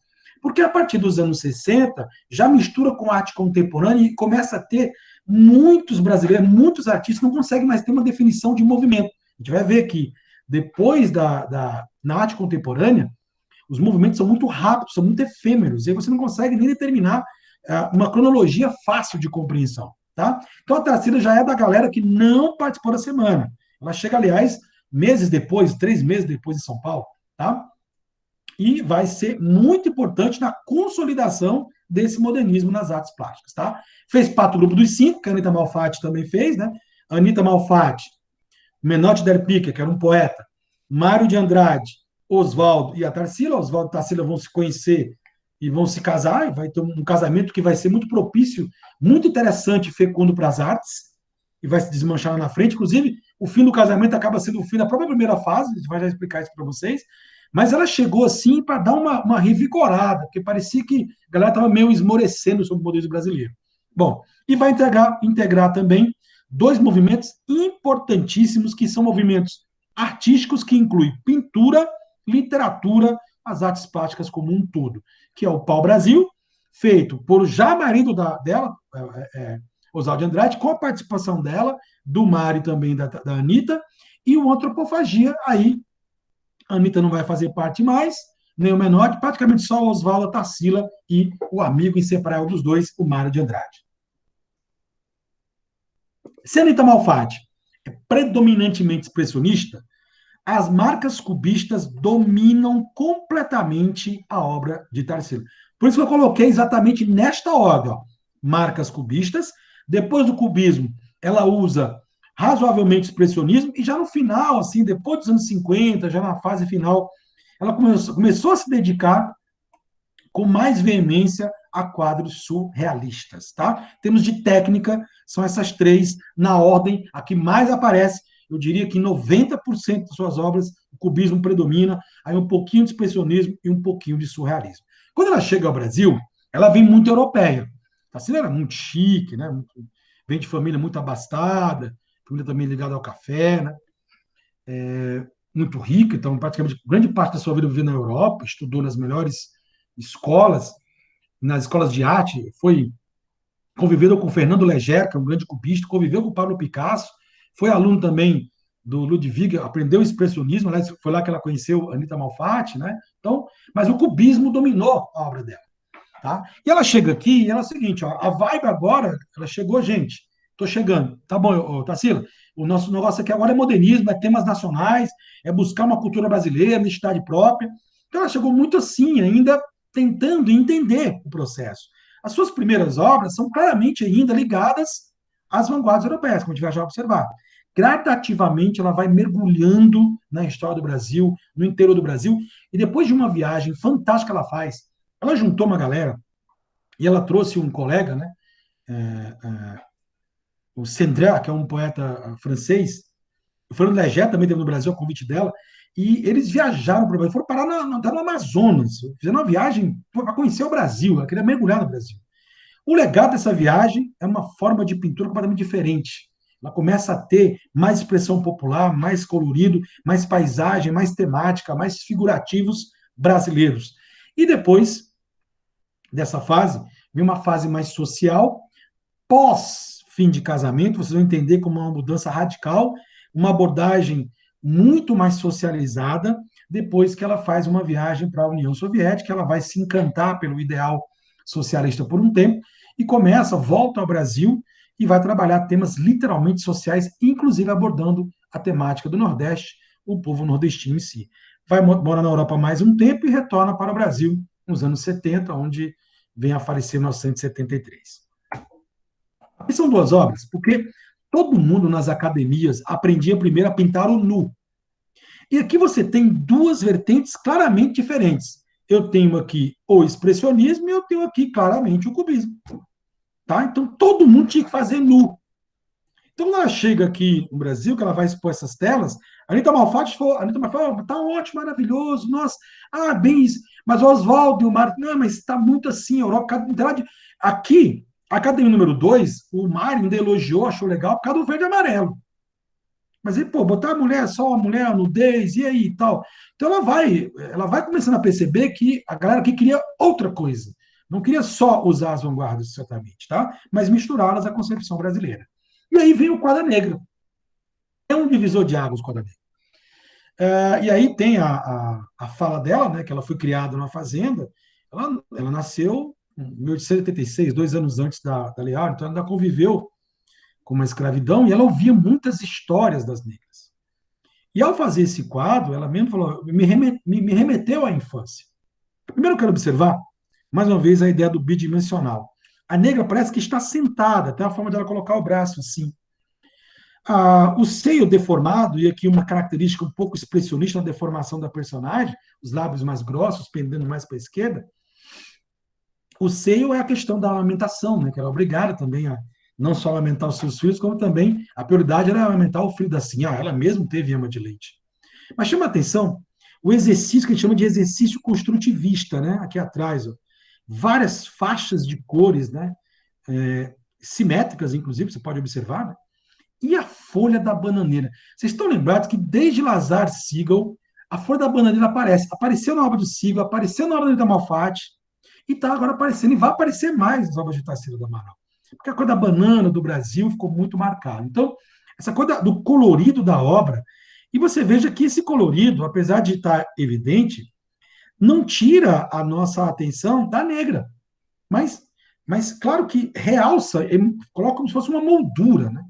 [SPEAKER 1] Porque a partir dos anos 60, já mistura com arte contemporânea e começa a ter muitos brasileiros, muitos artistas não conseguem mais ter uma definição de movimento. A gente vai ver que depois na arte contemporânea, os movimentos são muito rápidos, são muito efêmeros, e aí você não consegue nem determinar uma cronologia fácil de compreensão. Tá? Então a Tarsila já é da galera que não participou da semana. Ela chega, aliás, meses depois, 3 meses depois de São Paulo. Tá? E vai ser muito importante na consolidação desse modernismo nas artes plásticas. Tá? Fez parte do grupo dos 5, que a Anitta Malfatti também fez. Né? Anitta Malfatti, Menotti Del Pica, que era um poeta, Mário de Andrade, Oswaldo e a Tarsila. Oswaldo e Tarsila vão se conhecer e vão se casar, e vai ter um casamento que vai ser muito propício, muito interessante e fecundo para as artes, e vai se desmanchar lá na frente. Inclusive, o fim do casamento acaba sendo o fim da própria primeira fase, a gente vai já explicar isso para vocês, mas ela chegou assim para dar uma revigorada, porque parecia que a galera estava meio esmorecendo sobre o modernismo brasileiro. Bom, e vai integrar também dois movimentos importantíssimos, que são movimentos artísticos que incluem pintura, literatura, as artes plásticas como um todo, que é o Pau-Brasil, feito por já marido dela, Oswald de Andrade, com a participação dela, do Mário também da Anitta, e o Antropofagia, aí a Anitta não vai fazer parte mais, nem o menor, praticamente só o Oswaldo, a Tarsila e o amigo inseparável dos dois, o Mário de Andrade. Se a Anitta Malfatti é predominantemente expressionista, as marcas cubistas dominam completamente a obra de Tarsila. Por isso que eu coloquei exatamente nesta ordem, ó, marcas cubistas, depois do cubismo, ela usa razoavelmente expressionismo, e já no final, assim, depois dos anos 50, já na fase final, ela começou a se dedicar com mais veemência a quadros surrealistas, tá? Em termos de técnica, são essas três na ordem, a que mais aparece. Eu diria que 90% das suas obras, o cubismo predomina, aí um pouquinho de expressionismo e um pouquinho de surrealismo. Quando ela chega ao Brasil, ela vem muito europeia. Assim, ela era muito chique, né? Vem de família muito abastada, família também ligada ao café, né? Muito rica, então praticamente grande parte da sua vida viveu na Europa, estudou nas melhores escolas, nas escolas de arte, conviveu com Fernando Leger, que é um grande cubista, conviveu com Pablo Picasso, foi aluno também do Ludwig, aprendeu expressionismo, aliás, foi lá que ela conheceu Anitta Malfatti, né? Então, mas o cubismo dominou a obra dela, tá? E ela chega aqui e ela é o seguinte, ó, a vibe agora, ela chegou, gente, tô chegando, tá bom, Tarsila, o nosso negócio aqui agora é modernismo, é temas nacionais, é buscar uma cultura brasileira, identidade própria. Então ela chegou muito assim, ainda tentando entender o processo. As suas primeiras obras são claramente ainda ligadas às vanguardas europeias, como a gente vai já observar. Gradativamente ela vai mergulhando na história do Brasil, no interior do Brasil, e depois de uma viagem fantástica que ela faz, ela juntou uma galera e ela trouxe um colega, né? É, é, o Sendra, que é um poeta francês, o Fernando Leger também teve no Brasil a convite dela, e eles viajaram para o Brasil, foram parar no Amazonas, fizeram uma viagem para conhecer o Brasil, ela queria mergulhar no Brasil. O legado dessa viagem é uma forma de pintura completamente diferente. Ela começa a ter mais expressão popular, mais colorido, mais paisagem, mais temática, mais figurativos brasileiros. E depois dessa fase, vem uma fase mais social, pós fim de casamento, vocês vão entender como uma mudança radical, uma abordagem muito mais socializada, depois que ela faz uma viagem para a União Soviética, ela vai se encantar pelo ideal socialista por um tempo, e volta ao Brasil e vai trabalhar temas literalmente sociais, inclusive abordando a temática do Nordeste, o povo nordestino em si. Vai morar na Europa mais um tempo e retorna para o Brasil nos anos 70, onde vem a falecer em 1973. E são duas obras, porque todo mundo nas academias aprendia primeiro a pintar o nu. E aqui você tem duas vertentes claramente diferentes. Eu tenho aqui o expressionismo e eu tenho aqui claramente o cubismo. Tá? Então todo mundo tinha que fazer nu. Então ela chega aqui no Brasil, que ela vai expor essas telas, a Anitta Malfatti falou, tá ótimo, maravilhoso, nossa, bem isso. Mas o Oswaldo e o Mário, não, mas está muito assim, Europa, aqui, a academia número 2, o Mário ainda elogiou, achou legal, por causa do verde e amarelo. Mas aí, pô, botar a mulher, só a mulher, a nudez, e aí e tal. Então ela vai começando a perceber que a galera aqui queria outra coisa. Não queria só usar as vanguardas, certamente, tá? Mas misturá-las à concepção brasileira. E aí vem o Quadra Negra. É um divisor de águas o Quadra Negra. E aí tem a fala dela, né, que ela foi criada numa fazenda. Ela nasceu em 1886, 2 anos antes da Lei Áurea, então ela ainda conviveu com uma escravidão, e ela ouvia muitas histórias das negras. E ao fazer esse quadro, ela mesmo falou, me remeteu à infância. Primeiro eu quero observar, mais uma vez, a ideia do bidimensional. A negra parece que está sentada, tem a forma dela colocar o braço assim. O seio deformado, e aqui uma característica um pouco expressionista na deformação da personagem, os lábios mais grossos, pendendo mais para a esquerda. O seio é a questão da amamentação, né, que ela é obrigada também a não só amamentar os seus filhos, como também a prioridade era amamentar o filho da senhora. Ela mesma teve ama de leite. Mas chama a atenção o exercício que a gente chama de exercício construtivista, né? Aqui atrás, ó, várias faixas de cores, né? Simétricas, inclusive, você pode observar, né? E a folha da bananeira? Vocês estão lembrados que desde Lazar Segal, a folha da bananeira aparece. Apareceu na obra do Segal, apareceu na obra do Rita Malfatti, e está agora aparecendo, e vai aparecer mais nas obras de Tarsila do Amaral. Porque a cor da banana do Brasil ficou muito marcada. Então, essa coisa do colorido da obra, e você veja que esse colorido, apesar de estar evidente, não tira a nossa atenção da negra. Mas, mas claro que realça, coloca como se fosse uma moldura, né?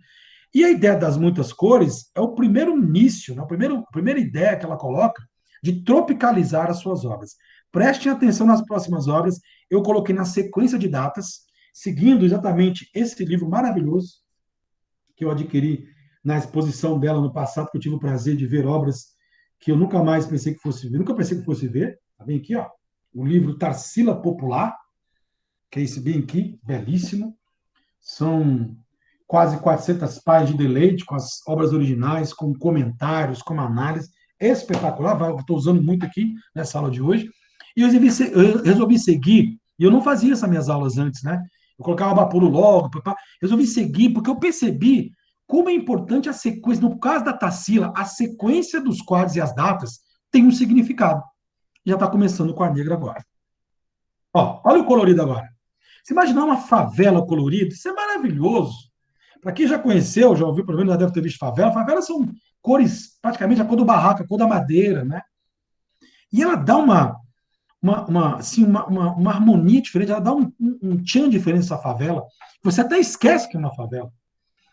[SPEAKER 1] E a ideia das muitas cores é o primeiro início, né? A primeira ideia que ela coloca de tropicalizar as suas obras. Prestem atenção nas próximas obras. Eu coloquei na sequência de datas, seguindo exatamente esse livro maravilhoso que eu adquiri na exposição dela no passado, que eu tive o prazer de ver obras que eu nunca mais pensei que fosse ver, nunca pensei que fosse ver. Tá bem aqui, ó, o livro Tarsila Popular, que é esse bem aqui, belíssimo. São quase 400 páginas de deleite com as obras originais, com comentários, com análise. É espetacular, estou usando muito aqui nessa aula de hoje. E eu resolvi seguir, e eu não fazia essas minhas aulas antes, né? Eu colocava Vaporo logo, resolvi seguir, porque eu percebi como é importante a sequência. No caso da Tarsila, a sequência dos quadros e as datas tem um significado. Já está começando com a negra agora. Ó, olha o colorido agora. Se imaginar uma favela colorida, isso é maravilhoso. Para quem já conheceu, já ouviu, pelo menos já deve ter visto favela. Favelas são cores, praticamente a cor do barraco, a cor da madeira, né? E ela dá uma harmonia diferente, ela dá um tchan diferente essa favela. Você até esquece que é uma favela.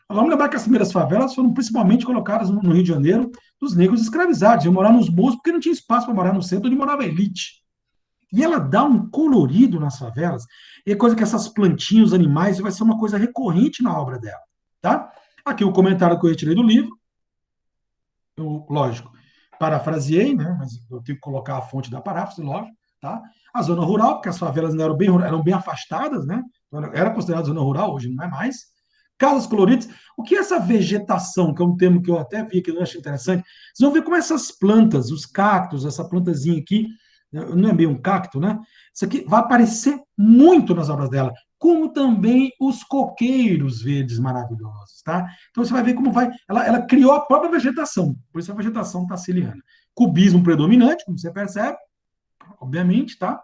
[SPEAKER 1] Vamos lembrar que as primeiras favelas foram principalmente colocadas no Rio de Janeiro dos negros escravizados. Iam morar nos morros porque não tinha espaço para morar no centro onde morava a elite. E ela dá um colorido nas favelas, e é coisa que essas plantinhas, os animais, vai ser uma coisa recorrente na obra dela. Tá? Aqui o comentário que eu retirei do livro, eu, lógico, parafraseei, né? Mas eu tenho que colocar a fonte da paráfrase, lógico. Tá? A zona rural, porque as favelas ainda eram bem afastadas, né? Era considerada zona rural, hoje não é mais. Casas coloridas. O que é essa vegetação, que é um termo que eu até vi que eu achei interessante? Vocês vão ver como essas plantas, os cactos, essa plantazinha aqui, não é meio um cacto, né? Isso aqui vai aparecer muito nas obras dela, como também os coqueiros verdes maravilhosos, tá? Então você vai ver como vai. Ela criou a própria vegetação, por isso a vegetação tassiliana. Cubismo predominante, como você percebe, obviamente, tá?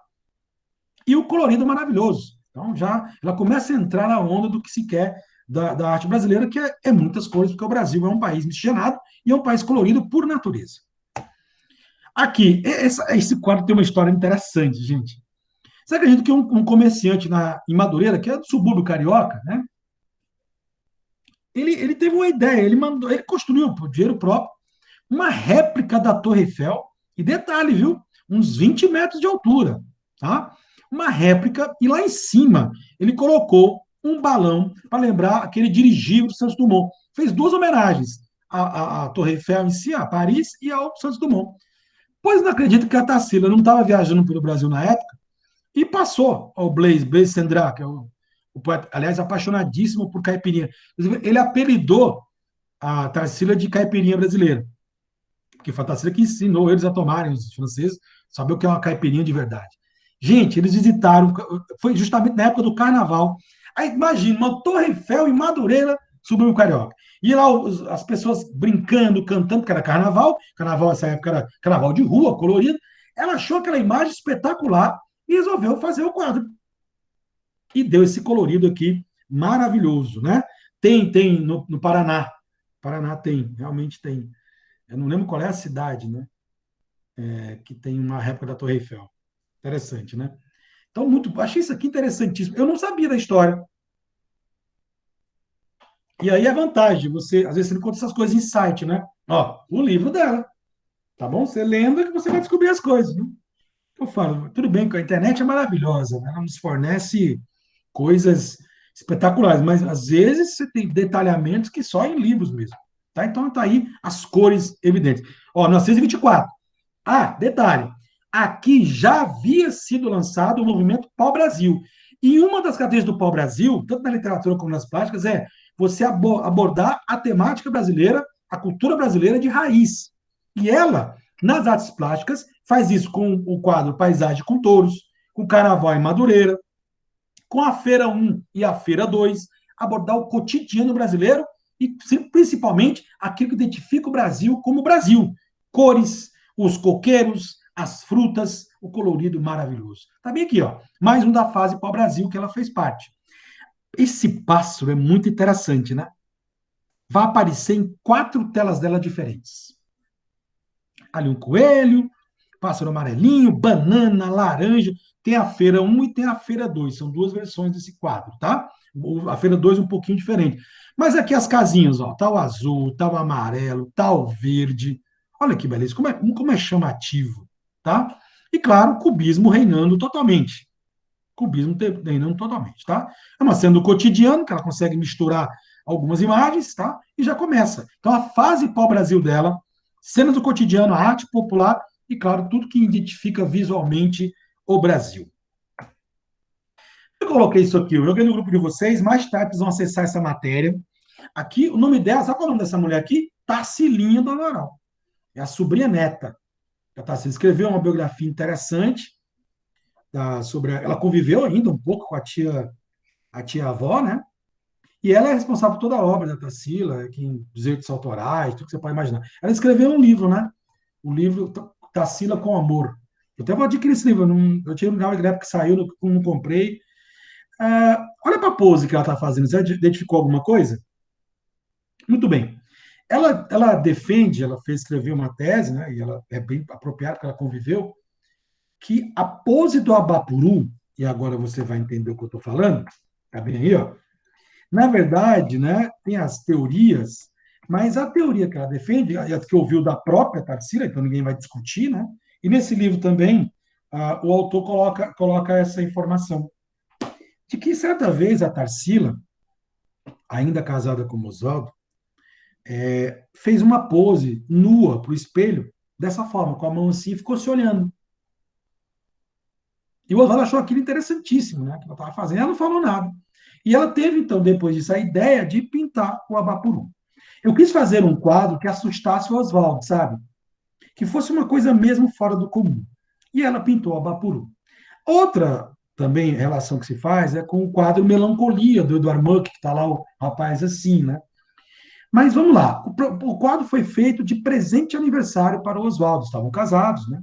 [SPEAKER 1] E o colorido maravilhoso. Então já ela começa a entrar na onda do que se quer da arte brasileira, que é muitas cores, porque o Brasil é um país miscigenado e é um país colorido por natureza. Aqui, esse quadro tem uma história interessante, gente. Você acredita que um comerciante em Madureira, que é do subúrbio carioca, né? Ele teve uma ideia, ele construiu por dinheiro próprio uma réplica da Torre Eiffel, e detalhe, viu? Uns 20 metros de altura, tá? Uma réplica, e lá em cima ele colocou um balão para lembrar aquele dirigível do Santos Dumont. Fez duas homenagens à Torre Eiffel em si, a Paris, e ao Santos Dumont. Pois não acredito que a Tarsila não estava viajando pelo Brasil na época e passou ao Blaise Cendrars, que é o poeta, aliás, apaixonadíssimo por caipirinha. Ele apelidou a Tarsila de caipirinha brasileira, porque foi a Tarsila que ensinou eles a tomarem, os franceses, saber o que é uma caipirinha de verdade. Gente, eles visitaram, foi justamente na época do Carnaval. Aí imagina, uma Torre Eiffel em Madureira, subiu o Carioca. E lá as pessoas brincando, cantando, porque era carnaval. Carnaval nessa época era carnaval de rua, colorido. Ela achou aquela imagem espetacular e resolveu fazer o quadro. E deu esse colorido aqui maravilhoso, né? Tem no Paraná. Paraná tem, realmente tem. Eu não lembro qual é a cidade, né? Que tem uma réplica da Torre Eiffel. Interessante, né? Então, achei isso aqui interessantíssimo. Eu não sabia da história. E aí a vantagem, você, às vezes, você não conta essas coisas em site, né? Ó, o livro dela, tá bom? Você lendo que você vai descobrir as coisas, né? Eu falo, tudo bem que a internet é maravilhosa, né? Ela nos fornece coisas espetaculares, mas às vezes você tem detalhamentos que só em livros mesmo, tá? Então tá aí as cores evidentes. Ó, 1924. Ah, detalhe, aqui já havia sido lançado o movimento Pau Brasil. E uma das características do pau-brasil, tanto na literatura como nas plásticas, é você abordar a temática brasileira, a cultura brasileira de raiz. E ela, nas artes plásticas, faz isso com o quadro Paisagem com Touros, com Carnaval em Madureira, com a Feira 1 e a Feira 2, abordar o cotidiano brasileiro e principalmente aquilo que identifica o Brasil como Brasil. Cores, os coqueiros, as frutas, o colorido maravilhoso. Tá bem aqui, ó. Mais um da fase pau-brasil que ela fez parte. Esse pássaro é muito interessante, né? Vai aparecer em 4 telas dela diferentes. Ali um coelho, pássaro amarelinho, banana, laranja. Tem a Feira 1 e tem a Feira 2. São 2 versões desse quadro, tá? A Feira 2 é um pouquinho diferente. Mas aqui as casinhas, ó. Tá o azul, tá o amarelo, tá o verde. Olha que beleza, como é chamativo, tá? E claro, o cubismo reinando totalmente. Cubismo reinando totalmente, tá? É uma cena do cotidiano, que ela consegue misturar algumas imagens, tá? E já começa. Então, a fase pau-brasil dela, cenas do cotidiano, a arte popular e, claro, tudo que identifica visualmente o Brasil. Eu coloquei isso aqui, eu joguei no grupo de vocês, mais tarde vocês vão acessar essa matéria. Aqui, o nome dela, sabe qual é o nome dessa mulher aqui? Tarsila do Amaral. É a sobrinha neta da Tarsila. Escreveu uma biografia interessante sobre. Ela conviveu ainda um pouco com a tia avó, né? E ela é responsável por toda a obra da Tarsila, em direitos autorais, tudo que você pode imaginar. Ela escreveu um livro, né? O livro Tarsila com Amor. Eu até vou adquirir esse livro, eu tinha na época que saiu, não comprei. Olha para a pose que ela está fazendo, você identificou alguma coisa? Muito bem. Ela defende, ela fez escrever uma tese, né, e ela é bem apropriada, porque ela conviveu, que a pose do Abapuru, e agora você vai entender o que eu estou falando, tá bem aí, ó. Na verdade, né, tem as teorias, mas a teoria que ela defende, a que ouviu da própria Tarsila, então ninguém vai discutir, né? E nesse livro também, o autor coloca essa informação, de que certa vez a Tarsila, ainda casada com o Oswaldo, fez uma pose nua para o espelho, dessa forma, com a mão assim, e ficou se olhando. E o Oswaldo achou aquilo interessantíssimo, né? Que ela estava fazendo, ela não falou nada. E ela teve, então, depois disso, a ideia de pintar o Abapuru. Eu quis fazer um quadro que assustasse o Oswaldo, sabe? Que fosse uma coisa mesmo fora do comum. E ela pintou o Abapuru. Outra também relação que se faz é com o quadro Melancolia, do Edward Munch, que está lá o rapaz assim, né? Mas vamos lá, o quadro foi feito de presente de aniversário para o Oswaldo. Estavam casados, né?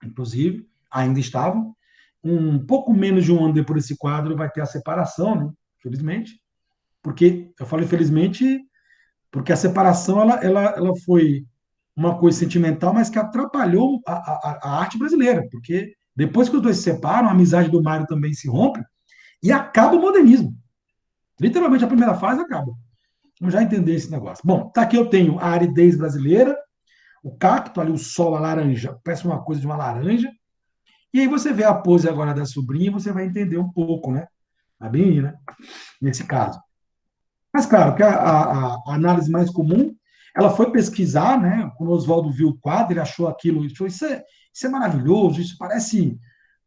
[SPEAKER 1] Inclusive, ainda estavam. Um pouco menos de um ano depois desse quadro vai ter a separação, né? Infelizmente. Porque, eu falo infelizmente, porque a separação ela foi uma coisa sentimental, mas que atrapalhou a arte brasileira. Porque depois que os dois se separam, a amizade do Mário também se rompe e acaba o modernismo. Literalmente, a primeira fase acaba. Vamos já entender esse negócio. Bom, tá aqui eu tenho a aridez brasileira, o cacto, ali o sol, a laranja, parece uma coisa de uma laranja. E aí você vê a pose agora da sobrinha, você vai entender um pouco, né? Tá bem aí, né? Nesse caso. Mas, claro, que a análise mais comum, ela foi pesquisar, né? Quando o Oswaldo viu o quadro, ele achou aquilo, ele achou, isso é maravilhoso, isso parece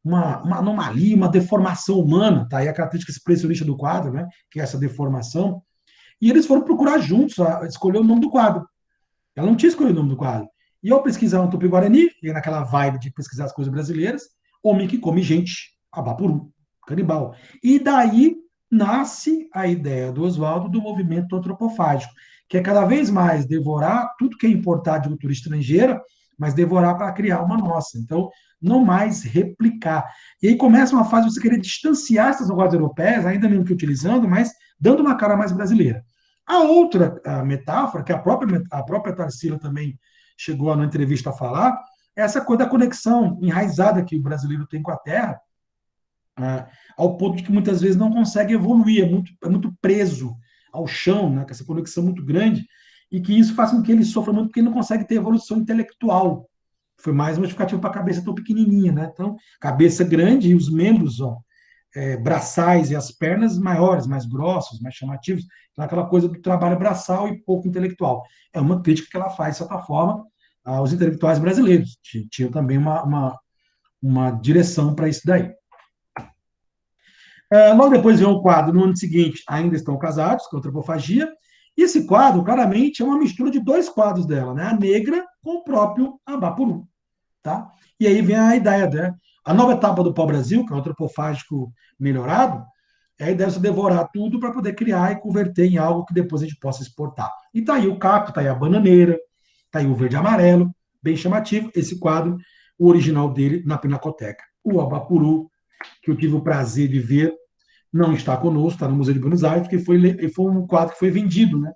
[SPEAKER 1] uma anomalia, uma deformação humana, tá? E a característica expressionista do quadro, né? Que é essa deformação. E eles foram procurar juntos, escolher o nome do quadro. Ela não tinha escolhido o nome do quadro. E ao pesquisar no Tupi-Guarani, e naquela vibe de pesquisar as coisas brasileiras, homem que come gente, abapuru, canibal. E daí nasce a ideia do Oswaldo do movimento antropofágico, que é cada vez mais devorar tudo que é importado de cultura estrangeira, mas devorar para criar uma nossa. Então, não mais replicar. E aí começa uma fase de você querer distanciar essas vanguardas europeias, ainda mesmo que utilizando, mas dando uma cara mais brasileira. A outra metáfora, que a própria Tarsila também chegou na entrevista a falar, é essa coisa da conexão enraizada que o brasileiro tem com a terra, ao ponto de que muitas vezes não consegue evoluir, é muito preso ao chão, né, com essa conexão muito grande, e que isso faz com que ele sofra muito, porque ele não consegue ter evolução intelectual. Foi mais uma justificativa para a cabeça tão pequenininha, né? Então, cabeça grande e os membros, ó, braçais e as pernas maiores, mais grossos, mais chamativos. Então, aquela coisa do trabalho braçal e pouco intelectual. É uma crítica que ela faz, de certa forma, aos intelectuais brasileiros. Tinha também uma direção para isso daí. Logo depois vem o quadro, no ano seguinte, Ainda Estão Casados, com Antropofagia. E esse quadro, claramente, é uma mistura de dois quadros dela, né? A negra com o próprio Abapuru, tá? E aí vem a ideia, né? A nova etapa do pau-brasil, que é o antropofágico melhorado, é a ideia de você devorar tudo para poder criar e converter em algo que depois a gente possa exportar. E tá aí o cacto, tá aí a bananeira, tá aí o verde e amarelo, bem chamativo, esse quadro, o original dele na Pinacoteca. O Abapuru, que eu tive o prazer de ver, não está conosco, está no Museu de Buenos Aires, porque foi um quadro que foi vendido, né?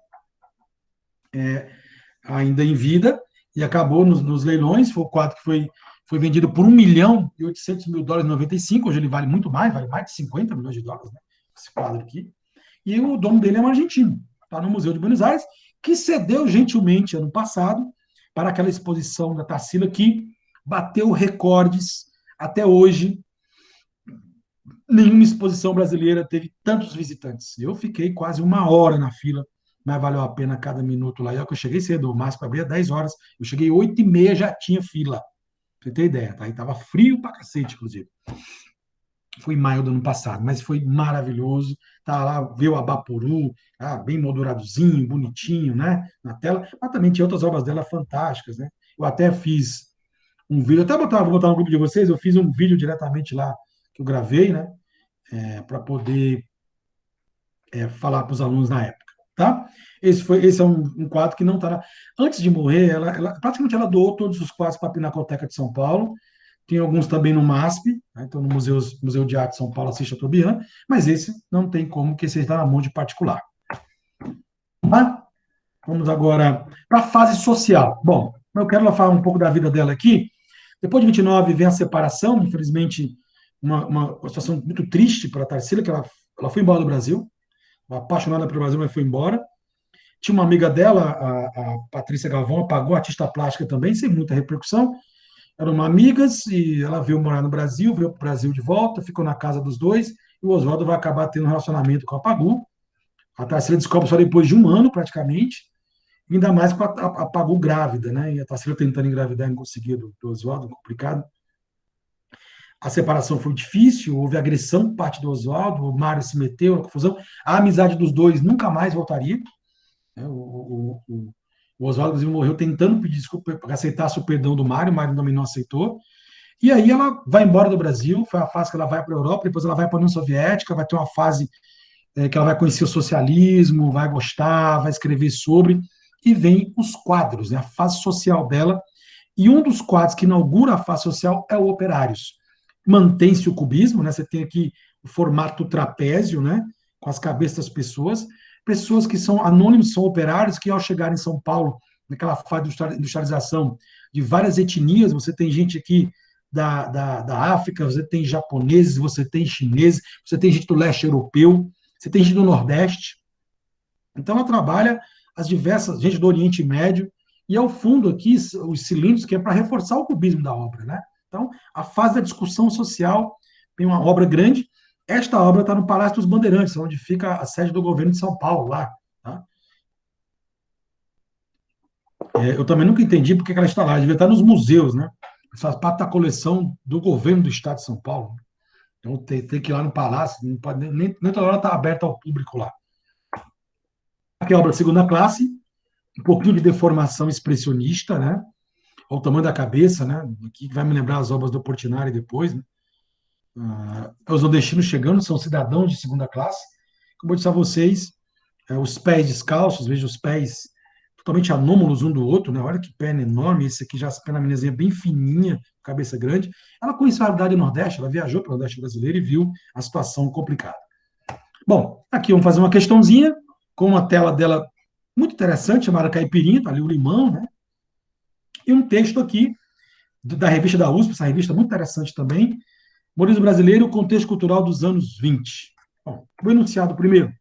[SPEAKER 1] Ainda em vida, e acabou nos leilões, foi o quadro que foi vendido por 1.800.000 dólares em 95, hoje ele vale mais de 50 milhões de dólares, né? Esse quadro aqui. E o dono dele é um argentino, está no Museu de Buenos Aires, que cedeu gentilmente ano passado para aquela exposição da Tarsila que bateu recordes até hoje. Nenhuma exposição brasileira teve tantos visitantes. Eu fiquei quase uma hora na fila, mas valeu a pena cada minuto lá. E eu cheguei cedo, o máximo abria 10 horas. Eu cheguei 8h30, já tinha fila. Pra você ter ideia, tá? E tava frio pra cacete, inclusive. Foi em maio do ano passado, mas foi maravilhoso. Tá lá, ver o Abapuru, bem molduradozinho, bonitinho, né? Na tela. Mas também tinha outras obras dela fantásticas, né? Eu até fiz um vídeo, vou botar no grupo de vocês, eu fiz um vídeo diretamente lá que eu gravei, né? Para poder falar para os alunos na época, tá? Esse é um quadro que não está na... Antes de morrer, praticamente ela doou todos os quadros para a Pinacoteca de São Paulo. Tem alguns também no MASP, né? Então no Museu de Arte de São Paulo, Assis Chateaubriand, mas esse não tem como, porque esse está na mão de particular. Tá? Vamos agora para a fase social. Bom, eu quero falar um pouco da vida dela aqui. Depois de 29 vem a separação, infelizmente, uma situação muito triste para a Tarsila, que ela foi embora do Brasil, apaixonada pelo Brasil, mas foi embora. Tinha uma amiga dela, a Patrícia Galvão, apagou, artista plástica também, sem muita repercussão. Eram amigas e ela veio morar no Brasil, veio para o Brasil de volta, ficou na casa dos dois, e o Oswaldo vai acabar tendo um relacionamento com a Pagu. A Tarsila descobre só depois de um ano, praticamente, ainda mais com a Pagu grávida, né? E a Tarsila tentando engravidar e não conseguiu do Oswaldo, complicado. A separação foi difícil, houve agressão por parte do Oswaldo, o Mário se meteu na confusão. A amizade dos dois nunca mais voltaria. Né? O Oswaldo, inclusive, morreu tentando pedir desculpa, para aceitar o perdão do Mário, o Mário também não aceitou. E aí ela vai embora do Brasil, foi a fase que ela vai para a Europa, depois ela vai para a União Soviética, vai ter uma fase que ela vai conhecer o socialismo, vai gostar, vai escrever sobre, e vem os quadros, né, a fase social dela. E um dos quadros que inaugura a fase social é o Operários. Mantém-se o cubismo, né, você tem aqui o formato trapézio, né, com as cabeças das pessoas que são anônimos, são operários, que ao chegar em São Paulo, naquela fase de industrialização de várias etnias, você tem gente aqui da África, você tem japoneses, você tem chineses, você tem gente do leste europeu, você tem gente do Nordeste. Então, ela trabalha as diversas, gente do Oriente Médio, e ao fundo aqui, os cilindros, que é para reforçar o cubismo da obra, né? Então, a fase da discussão social tem uma obra grande. Esta obra está no Palácio dos Bandeirantes, onde fica a sede do governo de São Paulo, lá. Tá? Eu também nunca entendi porque ela está lá, devia estar nos museus, né? Faz parte da coleção do governo do estado de São Paulo. Então, tem que ir lá no Palácio, não pode, nem toda hora está aberta ao público lá. Aqui é a obra de segunda classe, um pouquinho de deformação expressionista, né? Ao tamanho da cabeça, né? Que vai me lembrar as obras do Portinari depois, né? Os nordestinos chegando, são cidadãos de segunda classe. Como eu disse a vocês, os pés descalços, veja os pés totalmente anômalos um do outro, né? Olha que perna enorme, esse aqui já a perna minezinha bem fininha, cabeça grande. Ela conheceu a realidade do Nordeste, ela viajou para o Nordeste brasileiro e viu a situação complicada. Bom, aqui vamos fazer uma questãozinha com uma tela dela muito interessante, chamada Caipirinha, tá ali o limão, né? E um texto aqui da revista da USP, essa revista muito interessante também, Modernismo Brasileiro, o contexto cultural dos anos 20. Bom, o enunciado primeiro,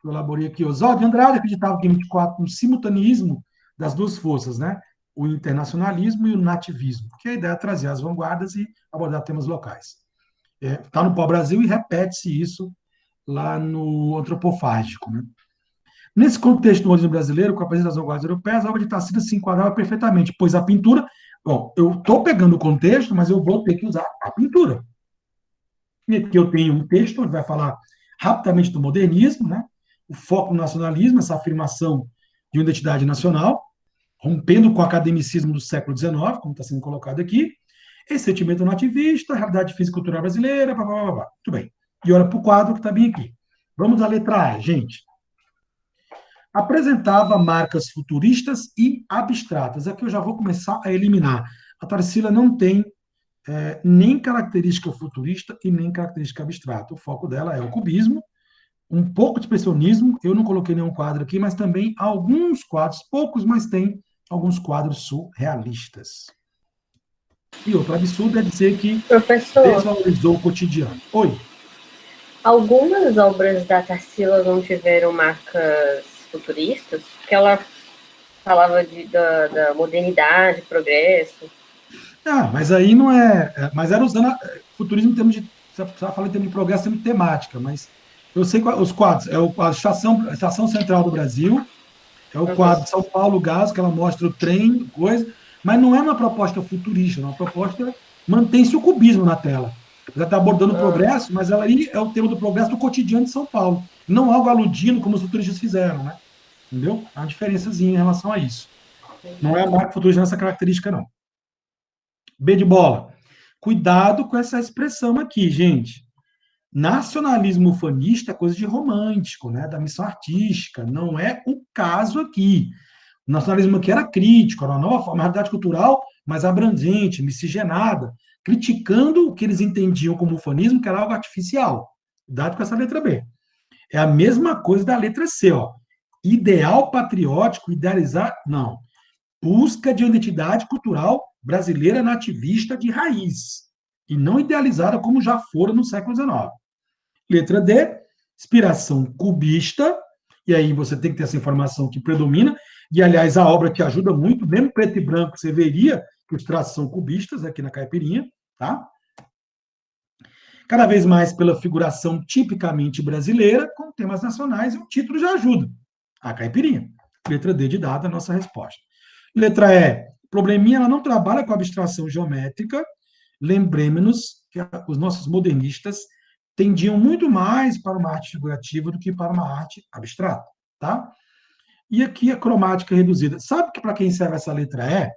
[SPEAKER 1] eu elaborei aqui, Oswaldo de Andrade acreditava que em 24 no simultaneismo das duas forças, né? O internacionalismo e o nativismo, que a ideia é trazer as vanguardas e abordar temas locais. Está no pau-brasil e repete-se isso lá no antropofágico, né? Nesse contexto do modernismo brasileiro, com a presença das vanguardas europeias, a obra de Tarsila se enquadrava perfeitamente, pois a pintura, bom, eu estou pegando o contexto, mas eu vou ter que usar a pintura. E aqui eu tenho um texto onde vai falar rapidamente do modernismo, né? O foco no nacionalismo, essa afirmação de uma identidade nacional, rompendo com o academicismo do século XIX, como está sendo colocado aqui, esse sentimento nativista, a realidade física e cultural brasileira, blá, blá, blá, blá. Muito bem. E olha para o quadro que está bem aqui. Vamos à letra A, gente. Apresentava marcas futuristas e abstratas. Aqui eu já vou começar a eliminar. A Tarsila não tem nem característica futurista e nem característica abstrata. O foco dela é o cubismo, um pouco de expressionismo. Eu não coloquei nenhum quadro aqui, mas também alguns quadros, poucos, mas tem alguns quadros surrealistas. E outro absurdo é dizer que
[SPEAKER 2] Professor,
[SPEAKER 1] desvalorizou o cotidiano. Oi.
[SPEAKER 2] algumas obras da Tarsila não tiveram marcas futuristas, porque ela falava da modernidade, progresso.
[SPEAKER 1] Ah, mas aí não é. Mas era usando futurismo em termos de. Você fala em termos de progresso, em termos de temática, mas eu sei os quadros. É o quadro Estação Central do Brasil, é o
[SPEAKER 2] Uhum.
[SPEAKER 1] quadro de São Paulo Gás, que ela mostra o trem, coisa, mas não é uma proposta futurista, é uma proposta. Mantém-se o cubismo na tela. Ela está abordando o
[SPEAKER 2] Ah,
[SPEAKER 1] progresso, mas ela aí é o tema do progresso do cotidiano de São Paulo. Não algo aludindo como os futuristas fizeram, né? Entendeu? Há uma diferençazinha em relação a isso. Não é a marca futurista nessa característica, não. B de bola. Cuidado com essa expressão aqui, gente. Nacionalismo ufanista é coisa de romântico, né? Da missão artística. Não é o caso aqui. O nacionalismo aqui era crítico, era uma nova forma, uma realidade cultural mais abrangente, miscigenada, criticando o que eles entendiam como ufanismo, que era algo artificial. Cuidado com essa letra B. É a mesma coisa da letra C, ó. Ideal patriótico, idealizar. Não. Busca de identidade cultural brasileira nativista de raiz, e não idealizada como já fora no século XIX. Letra D, inspiração cubista, e aí você tem que ter essa informação que predomina, e aliás, a obra que ajuda muito, mesmo preto e branco, você veria que os traços são cubistas aqui na caipirinha, tá? Cada vez mais pela figuração tipicamente brasileira, com temas nacionais, e o título já ajuda. A caipirinha. Letra D de dada, a nossa resposta. Letra E, probleminha, ela não trabalha com abstração geométrica. Lembremos que os nossos modernistas tendiam muito mais para uma arte figurativa do que para uma arte abstrata, tá? E aqui a cromática reduzida. Sabe que para quem serve essa letra E,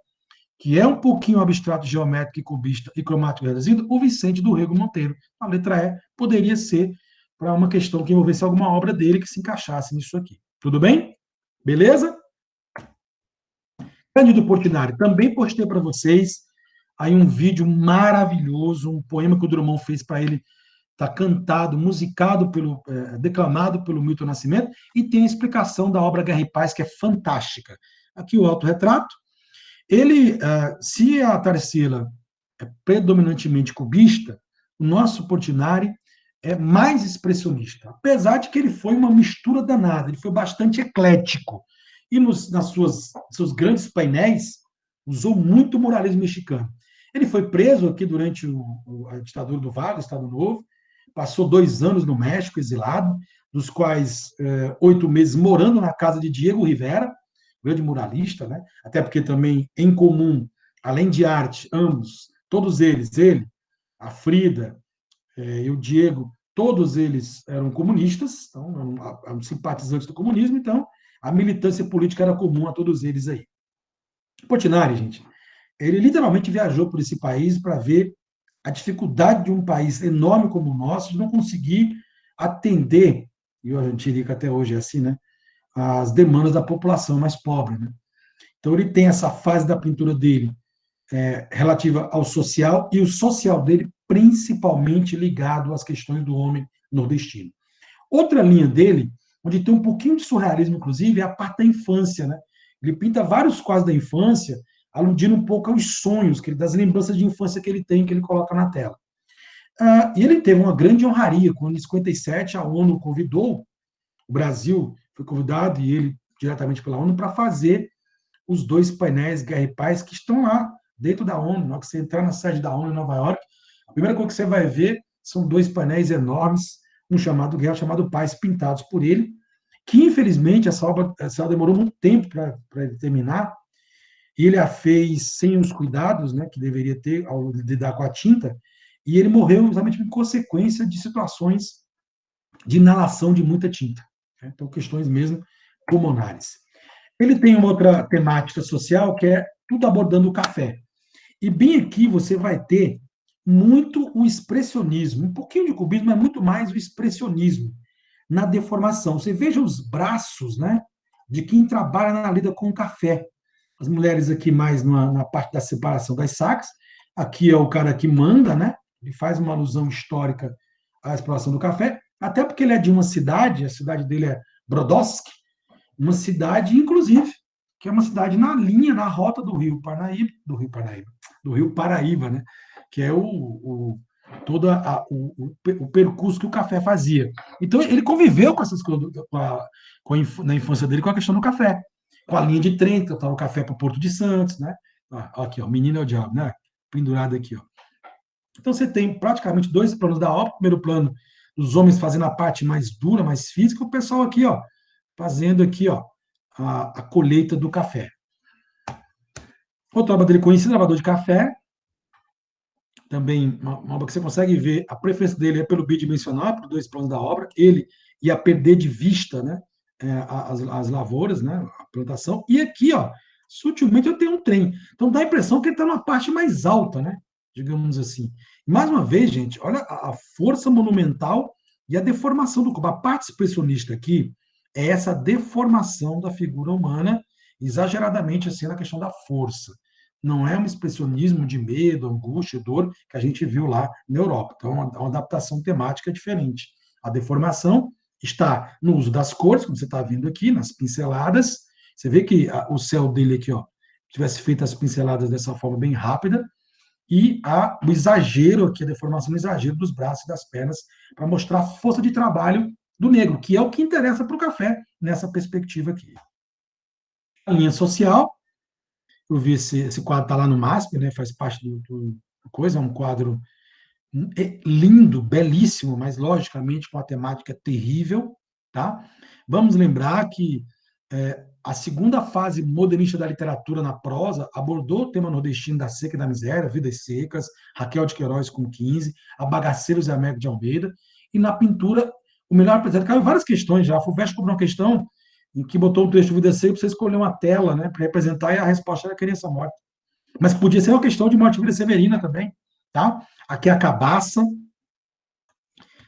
[SPEAKER 1] que é um pouquinho abstrato, geométrico e cubista e cromático reduzido, o Vicente do Rego Monteiro. A letra E poderia ser para uma questão que envolvesse alguma obra dele que se encaixasse nisso aqui. Tudo bem? Beleza? Cândido Portinari, também postei para vocês aí um vídeo maravilhoso, um poema que o Drummond fez para ele, está cantado, musicado declamado pelo Milton Nascimento, e tem a explicação da obra Guerra e Paz, que é fantástica. Aqui o autorretrato. Ele, se a Tarsila é predominantemente cubista, o nosso Portinari é mais expressionista, apesar de que ele foi uma mistura danada, ele foi bastante eclético. E seus grandes painéis, usou muito o muralismo mexicano. Ele foi preso aqui durante a ditadura do Vargas, Estado Novo, passou 2 anos no México, exilado, dos quais 8 meses morando na casa de Diego Rivera, grande muralista, né? Até porque também, em comum, além de arte, ambos, todos eles, ele, a Frida e o Diego, todos eles eram comunistas, então, eram simpatizantes do comunismo, então a militância política era comum a todos eles aí. Portinari, gente, ele literalmente viajou por esse país para ver a dificuldade de um país enorme como o nosso de não conseguir atender, e a gente diria que até hoje é assim, né, as demandas da população mais pobre, né? Então ele tem essa fase da pintura dele relativa ao social, e o social dele principalmente ligado às questões do homem nordestino. Outra linha dele, onde tem um pouquinho de surrealismo, inclusive, é a parte da infância, né? Ele pinta vários quadros da infância, aludindo um pouco aos sonhos, das lembranças de infância que ele tem, que ele coloca na tela. E ele teve uma grande honraria, quando em 57 a ONU convidou, o Brasil foi convidado, e ele diretamente pela ONU, para fazer os 2 painéis Guerra e Paz que estão lá dentro da ONU. Na hora que você entrar na sede da ONU em Nova York, a primeira coisa que você vai ver são 2 painéis enormes, um chamado Guerra, chamado Paz, pintados por ele, que infelizmente essa obra demorou muito tempo para ele terminar, e ele a fez sem os cuidados, né, que deveria ter ao lidar com a tinta, e ele morreu exatamente em consequência de situações de inalação de muita tinta, né? Então, questões mesmo pulmonares. Ele tem uma outra temática social que é tudo abordando o café. E bem aqui você vai ter muito o expressionismo, um pouquinho de cubismo, mas muito mais o expressionismo na deformação. Você veja os braços, né, de quem trabalha na lida com o café. As mulheres aqui mais na parte da separação das sacas. Aqui é o cara que manda, né? Ele faz uma alusão histórica à exploração do café, até porque ele é de uma cidade, a cidade dele é Brodowski, uma cidade, inclusive, que é uma cidade na linha, na rota do Rio Paraíba, né? Que é todo o percurso que o café fazia. Então, ele conviveu com essas coisas, na infância dele, com a questão do café, com a linha de trem, que estava o café para o Porto de Santos, né? Aqui, ó, o menino é o diabo, né? Pendurado aqui, ó. Então, você tem praticamente dois planos da obra. O primeiro plano, os homens fazendo a parte mais dura, mais física, o pessoal aqui, ó, fazendo aqui, ó, a colheita do café. Outra obra dele conhecida, Lavador de Café, também uma obra que você consegue ver, a preferência dele é pelo bidimensional, por dois planos da obra, ele ia perder de vista, né, as lavouras, né, a plantação, e aqui, ó, sutilmente eu tenho um trem. Então dá a impressão que ele está numa parte mais alta, né, digamos assim. Mais uma vez, gente, olha a força monumental e a deformação do corpo. A parte expressionista aqui é essa deformação da figura humana, exageradamente assim na questão da força. Não é um expressionismo de medo, angústia, dor que a gente viu lá na Europa. Então, é uma adaptação temática diferente. A deformação está no uso das cores, como você está vendo aqui, nas pinceladas. Você vê que o céu dele aqui, ó, tivesse feito as pinceladas dessa forma bem rápida, e o exagero aqui, a deformação, o exagero dos braços e das pernas, para mostrar a força de trabalho do negro, que é o que interessa para o café nessa perspectiva aqui. A linha social, eu vi esse quadro está lá no MASP, né, faz parte do coisa, é um quadro lindo, belíssimo, mas logicamente com a temática terrível, tá? Vamos lembrar que a segunda fase modernista da literatura na prosa abordou o tema nordestino da seca e da miséria, Vidas Secas, Raquel de Queiroz com 15, A Bagaceiros e Américo de Almeida, e na pintura, o melhor apresentado, caiu várias questões já, a FUVEST cobrou uma questão em que botou um trecho de Vidas Secas para você escolher uma tela, né, para representar, e a resposta era criança morta. Mas podia ser uma questão de morte vida severina também, tá? Aqui é a cabaça,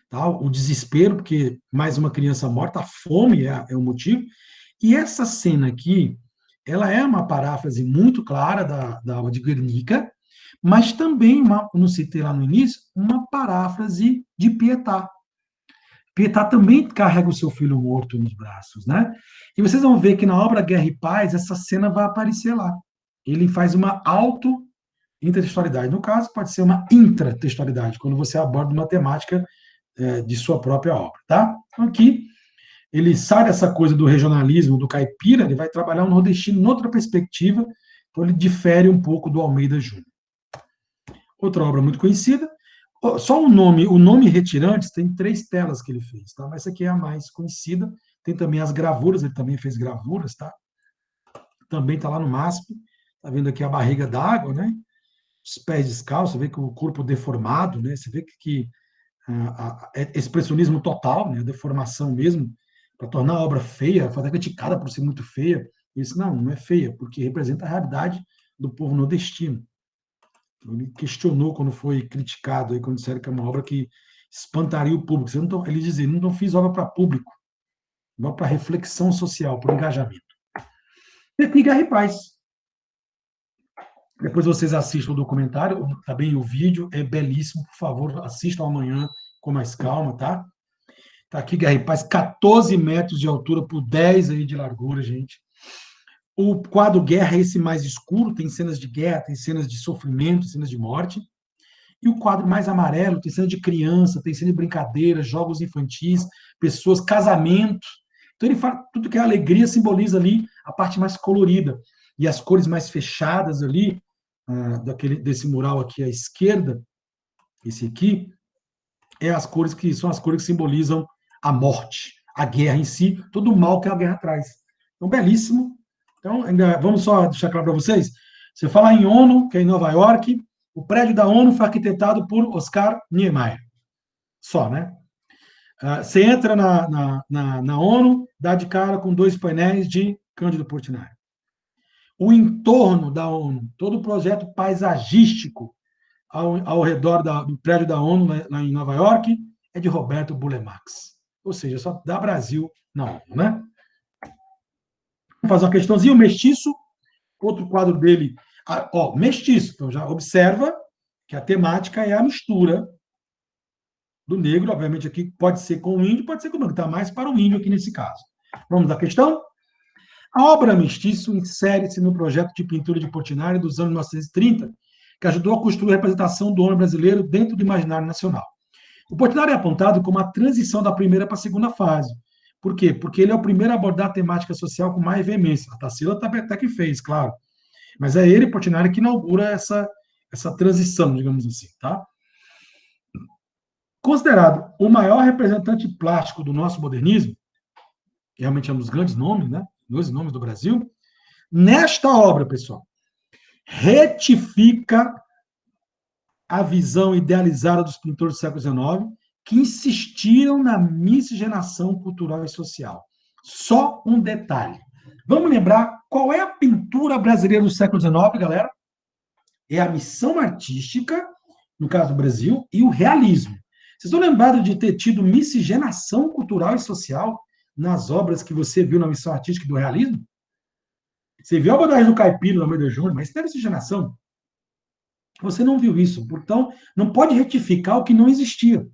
[SPEAKER 1] tá? O desespero, porque mais uma criança morta, a fome é o motivo. E essa cena aqui, ela é uma paráfrase muito clara da obra de Guernica, mas também, não citei lá no início, uma paráfrase de Pietà. Pietà também carrega o seu filho morto nos braços, né? E vocês vão ver que na obra Guerra e Paz, essa cena vai aparecer lá. Ele faz uma intertextualidade. No caso, pode ser uma intratextualidade, quando você aborda uma temática de sua própria obra, tá? Então, aqui, ele sai dessa coisa do regionalismo, do caipira, ele vai trabalhar o nordestino em outra perspectiva, então ele difere um pouco do Almeida Júnior. Outra obra muito conhecida, só o nome Retirantes, tem 3 telas que ele fez, tá? Mas essa aqui é a mais conhecida, tem também as gravuras, ele também fez gravuras, tá? Também está lá no MASP, tá vendo aqui a barriga d'água, né? Os pés descalços, você vê que o corpo deformado, né? Você vê que expressionismo total, né? A deformação mesmo, para tornar a obra feia, foi até criticada por ser muito feia. Isso não é feia, porque representa a realidade do povo nordestino. Então, ele questionou quando foi criticado, aí, quando disseram que é uma obra que espantaria o público. Ele dizia, não fiz obra para público, obra para reflexão social, para engajamento. E Guerra e Paz. Depois vocês assistam o documentário, também o vídeo, é belíssimo, por favor, assistam amanhã com mais calma, tá? Tá aqui, Guerra e Paz, 14 metros de altura por 10 aí de largura, gente. O quadro Guerra é esse mais escuro, tem cenas de guerra, tem cenas de sofrimento, cenas de morte. E o quadro mais amarelo tem cena de criança, tem cena de brincadeira, jogos infantis, pessoas, casamento. Então ele fala tudo que é alegria simboliza ali a parte mais colorida. E as cores mais fechadas ali, desse mural aqui à esquerda, esse aqui, são as cores que simbolizam a morte, a guerra em si, todo o mal que a guerra traz. Então, belíssimo. Então, vamos só deixar claro para vocês. Você fala em ONU, que é em Nova York, O prédio da ONU foi arquitetado por Oscar Niemeyer. Só, né? Você entra na ONU, dá de cara com 2 painéis de Cândido Portinari. O entorno da ONU, todo o projeto paisagístico ao redor do prédio da ONU, lá em Nova York, é de Roberto Bulemax. Ou seja, só dá Brasil na ONU, né? Vamos fazer uma questãozinha, o mestiço, outro quadro dele, mestiço, então já observa que a temática é a mistura do negro, obviamente aqui pode ser com o índio, pode ser com o branco, está mais para o índio aqui nesse caso. Vamos à questão? A obra Mestiço insere-se no projeto de pintura de Portinari dos anos 1930, que ajudou a construir a representação do homem brasileiro dentro do imaginário nacional. O Portinari é apontado como a transição da primeira para a segunda fase. Por quê? Porque ele é o primeiro a abordar a temática social com mais veemência. A Tarsila até que fez, claro. Mas é ele, Portinari, que inaugura essa transição, digamos assim, tá? Considerado o maior representante plástico do nosso modernismo, realmente é um dos grandes nomes, né? 2 nomes do Brasil. Nesta obra, pessoal, retifica a visão idealizada dos pintores do século XIX, que insistiram na miscigenação cultural e social. Só um detalhe. Vamos lembrar qual é a pintura brasileira do século XIX, galera? É a missão artística, no caso do Brasil, e o realismo. Vocês estão lembrados de ter tido miscigenação cultural e social nas obras que você viu na missão artística do realismo? Você viu a abordagem do Caipira, do Almeida Júnior, mas isso não é miscigenação. Você não viu isso. Então, não pode retificar o que não existia.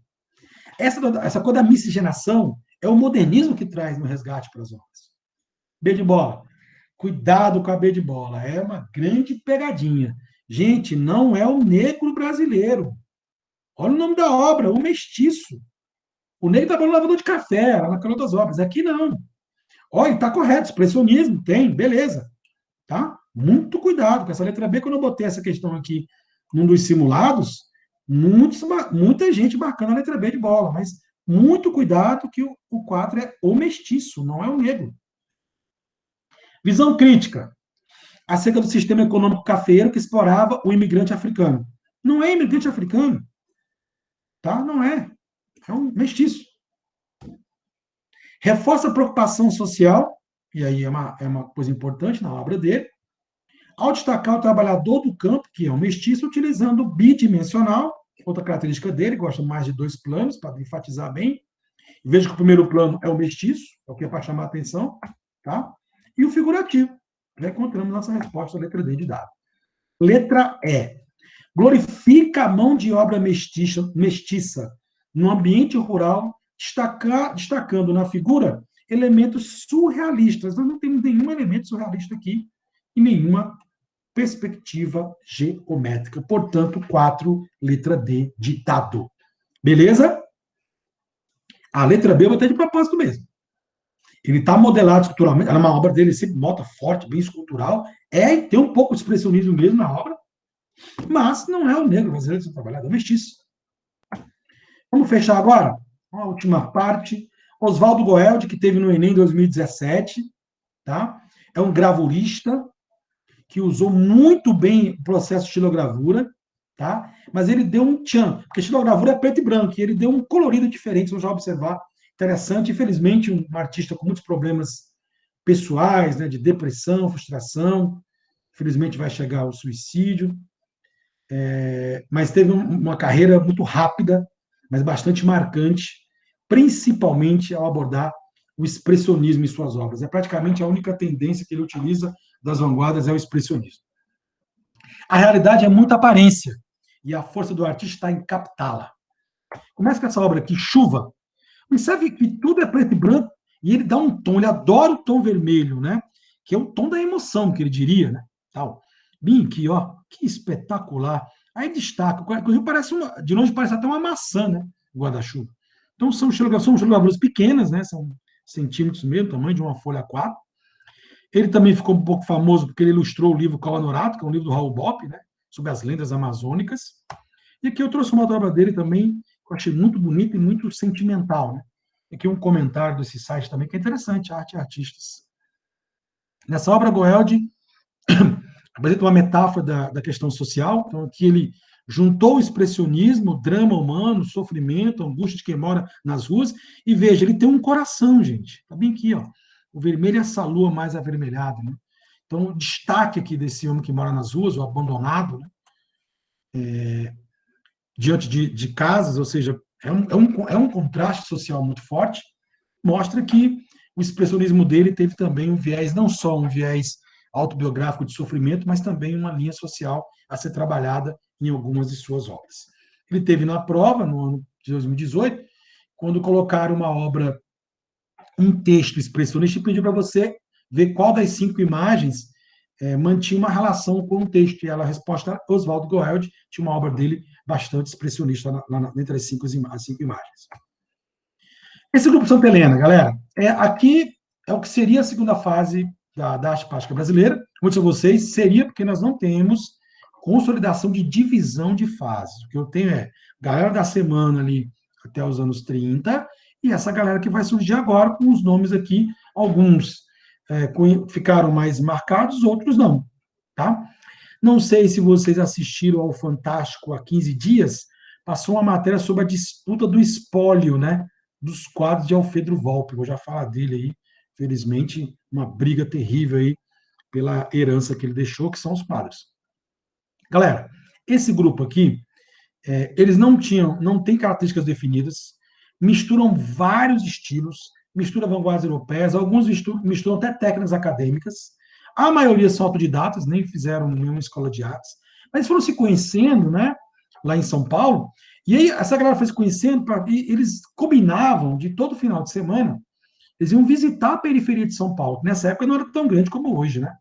[SPEAKER 1] Essa coisa da miscigenação é o modernismo que traz no resgate para as obras. B de bola. Cuidado com a B de bola. É uma grande pegadinha. Gente, não é o negro brasileiro. Olha o nome da obra, o mestiço. O negro está no lavador de café, lá naquela das obras. Aqui não. Olha, está correto, expressionismo, tem, beleza. Tá? Muito cuidado com essa letra B. Quando eu botei essa questão aqui num dos simulados, muita gente marcando a letra B de bola, mas muito cuidado que o 4 é o mestiço, não é o negro. Visão crítica acerca do sistema econômico cafeeiro que explorava o imigrante africano. Não é imigrante africano, tá? Não é. É um mestiço. Reforça a preocupação social, e aí é uma coisa importante na obra dele, ao destacar o trabalhador do campo, que é um mestiço, utilizando o bidimensional, outra característica dele, gosta mais de 2 planos, para enfatizar bem. Veja que o primeiro plano é o mestiço, é o que é para chamar a atenção, tá? E o figurativo. Já encontramos nossa resposta, a letra D de dado. Letra E. Glorifica a mão de obra mestiça no ambiente rural, destacando na figura elementos surrealistas. Nós não temos nenhum elemento surrealista aqui e nenhuma perspectiva geométrica. Portanto, 4, letra D de dado. Beleza? A letra B eu vou ter de propósito mesmo. Ele está modelado esculturalmente, é uma obra dele sempre nota forte, bem escultural, tem um pouco de expressionismo mesmo na obra, mas não é o negro brasileiro que trabalhado, é o mestiço. Vamos fechar agora? A última parte. Oswaldo Goeldi, que teve no Enem 2017, tá? É um gravurista que usou muito bem o processo de estilogravura, tá? Mas ele deu um tchan, porque estilogravura é preto e branco, e ele deu um colorido diferente, vocês vão já observar. Interessante. Infelizmente, um artista com muitos problemas pessoais, né, de depressão, frustração, infelizmente vai chegar ao suicídio, mas teve uma carreira muito rápida, mas bastante marcante, principalmente ao abordar o expressionismo em suas obras. É praticamente a única tendência que ele utiliza das vanguardas é o expressionismo. A realidade é muita aparência, e a força do artista está em captá-la. Começa com essa obra aqui, Chuva. Observe que tudo é preto e branco, e ele dá um tom, ele adora o tom vermelho, né? Que é o tom da emoção, que ele diria, né? Tal. Bem aqui, ó, que espetacular. Aí destaca, inclusive parece de longe parece até uma maçã, né? O guarda-chuva. Então são estilogravuras pequenas, né? São centímetros mesmo, tamanho de uma folha A4. Ele também ficou um pouco famoso porque ele ilustrou o livro Calanorato, que é um livro do Raul Bopp, né? Sobre as lendas amazônicas. E aqui eu trouxe uma obra dele também, que eu achei muito bonita e muito sentimental, né? Aqui um comentário desse site também, que é interessante, Arte e Artistas. Nessa obra, Goeldi apresenta uma metáfora da questão social. Então, aqui ele juntou o expressionismo, o drama humano, o sofrimento, a angústia de quem mora nas ruas, e veja, ele tem um coração, gente. Está bem aqui, ó. O vermelho é essa lua mais avermelhada, né? Então, o destaque aqui desse homem que mora nas ruas, o abandonado, né? Diante de casas, ou seja, é um contraste social muito forte, mostra que o expressionismo dele teve também um viés, não só um viés autobiográfico de sofrimento, mas também uma linha social a ser trabalhada em algumas de suas obras. Ele teve na prova, no ano de 2018, quando colocaram uma obra, um texto expressionista, e pediu para você ver qual das 5 imagens mantinha uma relação com o texto. E a resposta, Oswaldo Goeldi, tinha uma obra dele bastante expressionista entre as 5 imagens. Esse grupo Santa Helena, galera, aqui é o que seria a segunda fase da arte plástica brasileira. Como eu disse a vocês, seria porque nós não temos consolidação de divisão de fases. O que eu tenho é galera da semana ali até os anos 30, e essa galera que vai surgir agora com os nomes aqui, alguns ficaram mais marcados, outros não, tá? Não sei se vocês assistiram ao Fantástico há 15 dias, passou uma matéria sobre a disputa do espólio, né, dos quadros de Alfredo Volpi. Vou já falar dele aí, felizmente, uma briga terrível aí pela herança que ele deixou, que são os quadros. Galera, esse grupo aqui, eles não têm características definidas, misturam vários estilos, misturam vanguardas europeias, alguns misturam até técnicas acadêmicas, a maioria são autodidatas, nem fizeram nenhuma escola de artes, mas foram se conhecendo, né, lá em São Paulo, e aí essa galera foi se conhecendo, e eles combinavam de todo final de semana, eles iam visitar a periferia de São Paulo, que nessa época não era tão grande como hoje, né?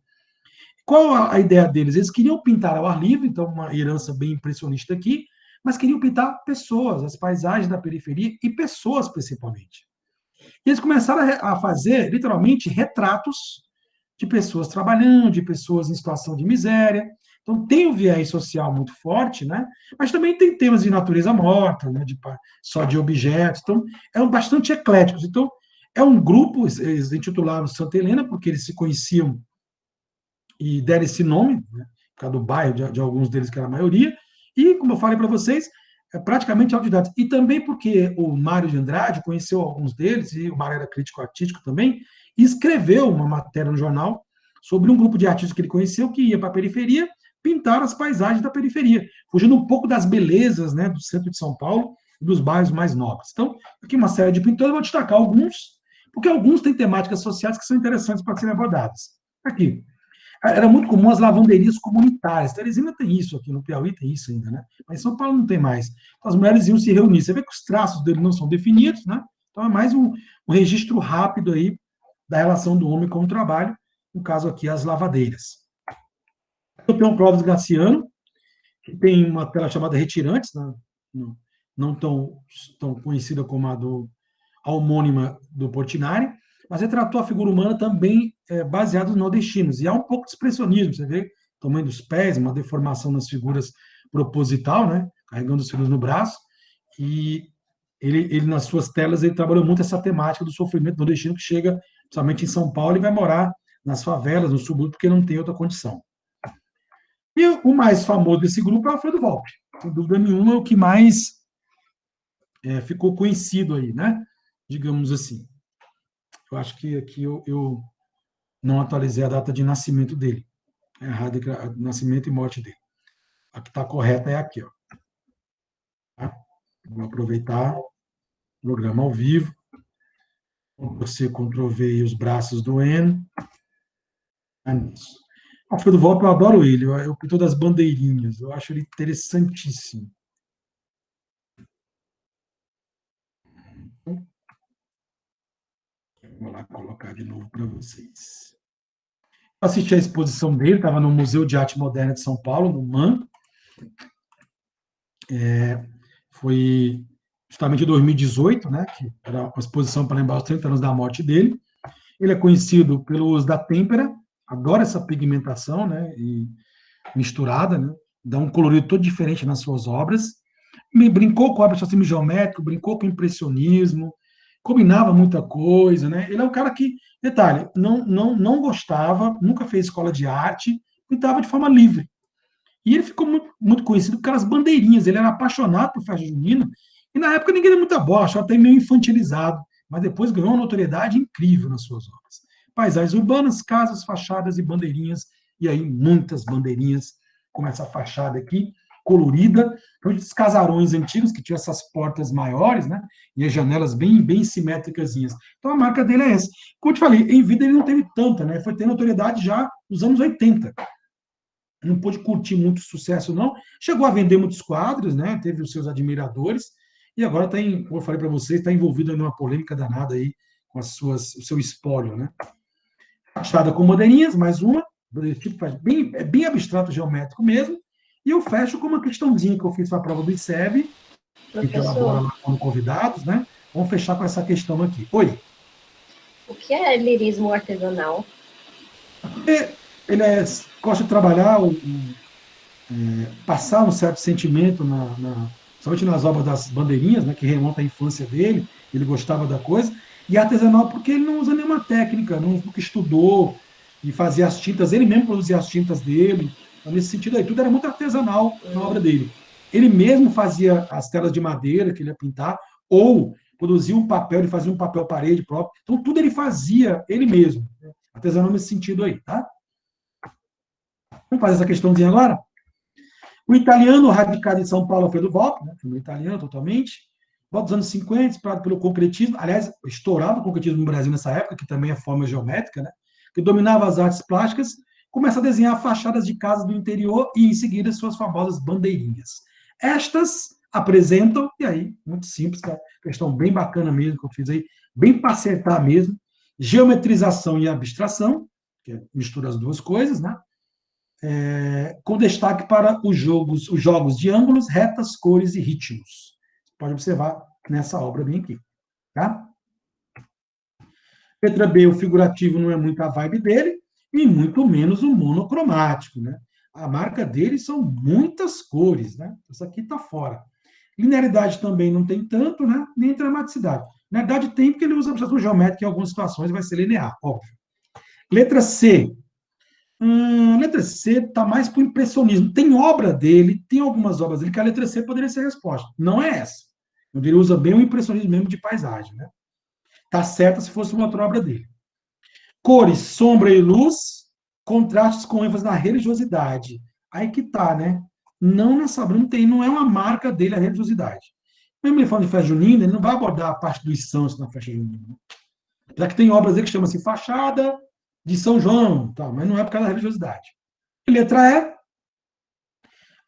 [SPEAKER 1] Qual a ideia deles? Eles queriam pintar ao ar livre, então uma herança bem impressionista aqui, mas queriam pintar pessoas, as paisagens da periferia e pessoas principalmente. E eles começaram a fazer, literalmente, retratos de pessoas trabalhando, de pessoas em situação de miséria. Então, tem um viés social muito forte, né? Mas também tem temas de natureza morta, né? Só de objetos. Então, bastante ecléticos. Então, é um grupo, eles intitularam Santa Helena, porque eles se conheciam e deram esse nome, né? Por causa do bairro de alguns deles, que era a maioria. E, como eu falei para vocês, praticamente autodidatas. E também porque o Mário de Andrade conheceu alguns deles, e o Mário era crítico artístico também, e escreveu uma matéria no jornal sobre um grupo de artistas que ele conheceu que ia para a periferia pintar as paisagens da periferia, fugindo um pouco das belezas, né, do centro de São Paulo e dos bairros mais nobres. Então, aqui uma série de pintores, eu vou destacar alguns, porque alguns têm temáticas sociais que são interessantes para serem abordadas. Aqui, era muito comum as lavanderias comunitárias. Teresina tem isso aqui, no Piauí tem isso ainda, né? Mas em São Paulo não tem mais. Então, as mulheres iam se reunir. Você vê que os traços dele não são definidos, né? Então é mais um registro rápido aí da relação do homem com o trabalho, no caso aqui, as lavadeiras. Eu tenho o Clóvis Graciano, que tem uma tela chamada Retirantes, né? Não tão conhecida como a homônima do Portinari, mas retratou a figura humana também baseado nos nordestinos. E há um pouco de expressionismo, você vê o tamanho dos pés, uma deformação nas figuras proposital, né? Carregando os filhos no braço. E ele, nas suas telas, ele trabalhou muito essa temática do sofrimento nordestino que chega, principalmente em São Paulo, e vai morar nas favelas, no subúrbio, porque não tem outra condição. E o mais famoso desse grupo é o Alfredo Volpi. Sem dúvida nenhuma, é o que mais ficou conhecido aí, né? Digamos assim. Eu acho que aqui eu não atualizei a data de nascimento dele. É errado, nascimento e morte dele. A que está correta é aqui, ó. Tá? Vou aproveitar o programa ao vivo. Ctrl-C, Ctrl-V e os braços do N. Alfredo Volpi, eu adoro ele. Eu pintor das bandeirinhas. Eu acho ele interessantíssimo. Vou lá colocar de novo para vocês. Assisti a exposição dele, estava no Museu de Arte Moderna de São Paulo, no MAN. Foi justamente em 2018, né, que era uma exposição para lembrar os 30 anos da morte dele. Ele é conhecido pelo uso da têmpera, adora essa pigmentação, né, e misturada, né, dá um colorido todo diferente nas suas obras. Brincou com abstracionismo geométrico, brincou com impressionismo, combinava muita coisa, né? Ele é um cara que, detalhe, não gostava, nunca fez escola de arte, pintava de forma livre. E ele ficou muito conhecido por aquelas bandeirinhas. Ele era apaixonado por festa junina. E na época ninguém deu muita bola, achava até meio infantilizado. Mas depois ganhou uma notoriedade incrível nas suas obras. Paisagens urbanas, casas, fachadas e bandeirinhas. E aí muitas bandeirinhas, como essa fachada aqui, colorida. Os casarões antigos, que tinham essas portas maiores, né? E as janelas bem simétricas. Então a marca dele é essa. Como eu te falei, em vida ele não teve tanta, né? Foi ter notoriedade já nos anos 80. Não pôde curtir muito sucesso, não. Chegou a vender muitos quadros, né? Teve os seus admiradores, e agora está, como eu falei para vocês, está envolvido em uma polêmica danada aí com o seu espólio, né? Fachada com madeirinhas, mais uma, tipo, é bem abstrato geométrico mesmo, e eu fecho com uma questãozinha que eu fiz para a prova do ICEB, que a gente elabora lá com convidados, né? Vamos fechar com essa questão aqui. Oi.
[SPEAKER 2] O que é lirismo artesanal?
[SPEAKER 1] Ele gosta de trabalhar, passar um certo sentimento, somente nas obras das bandeirinhas, né, que remonta à infância dele, ele gostava da coisa, e artesanal porque ele não usa nenhuma técnica, nunca estudou e fazia as tintas, ele mesmo produzia as tintas dele, então, nesse sentido aí, tudo era muito artesanal na obra dele. Ele mesmo fazia as telas de madeira que ele ia pintar, ou produzia um papel, ele fazia um papel parede próprio, então tudo ele fazia ele mesmo, né? Artesanal nesse sentido aí, tá? Vamos fazer essa questãozinha agora? O italiano, radicado em São Paulo, Alfredo Volpi, né, filme italiano totalmente, volta dos anos 50, inspirado pelo concretismo, aliás, estourava o concretismo no Brasil nessa época, que também é forma geométrica, né, que dominava as artes plásticas, começa a desenhar fachadas de casas do interior e, em seguida, suas famosas bandeirinhas. Estas apresentam, e aí, muito simples, tá? Questão bem bacana mesmo, que eu fiz aí, bem para acertar mesmo, geometrização e abstração, que mistura as duas coisas, né? Com destaque para os jogos de ângulos, retas, cores e ritmos. Pode observar nessa obra bem aqui. Tá? Letra B, o figurativo não é muito a vibe dele, e muito menos o monocromático. Né? A marca dele são muitas cores. Né? Isso aqui está fora. Linearidade também não tem tanto, né? Nem dramaticidade. Na verdade, tem, porque ele usa abstração geométrica em algumas situações, vai ser linear, óbvio. Letra C, letra C está mais para o impressionismo. Tem obra dele, tem algumas obras dele que a letra C poderia ser a resposta. Não é essa. Ele usa bem o impressionismo mesmo de paisagem. Né? Tá certa se fosse uma outra obra dele. Cores, sombra e luz, contrastes com ênfase na religiosidade. Aí que tá, né? Não nessa obra, não é uma marca dele a religiosidade. Mesmo ele falando de festa junina, ele não vai abordar a parte dos santos na festa junina. Já que tem obras dele que chama-se Fachada de São João, tá? Mas não é por causa da religiosidade. Letra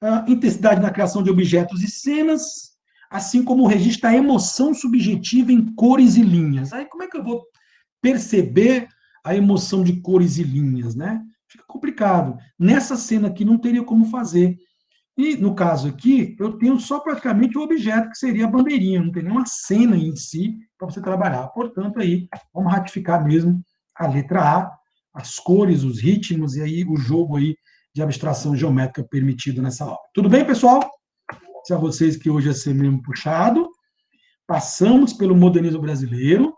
[SPEAKER 1] E, intensidade na criação de objetos e cenas, assim como o registro da emoção subjetiva em cores e linhas. Aí como é que eu vou perceber a emoção de cores e linhas, né? Fica complicado. Nessa cena aqui não teria como fazer. E no caso aqui, eu tenho só praticamente o objeto, que seria a bandeirinha, não tem nenhuma cena em si para você trabalhar. Portanto, aí, vamos ratificar mesmo a letra A, as cores, os ritmos e aí o jogo aí de abstração geométrica permitido nessa obra. Tudo bem, pessoal? Se a vocês que hoje é ser mesmo puxado, passamos pelo modernismo brasileiro.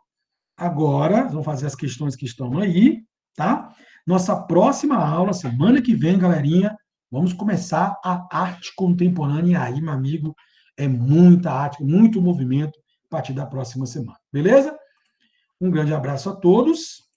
[SPEAKER 1] Agora, vamos fazer as questões que estão aí, tá? Nossa próxima aula, semana que vem, galerinha, vamos começar a arte contemporânea. E aí, meu amigo, é muita arte, muito movimento a partir da próxima semana. Beleza? Um grande abraço a todos.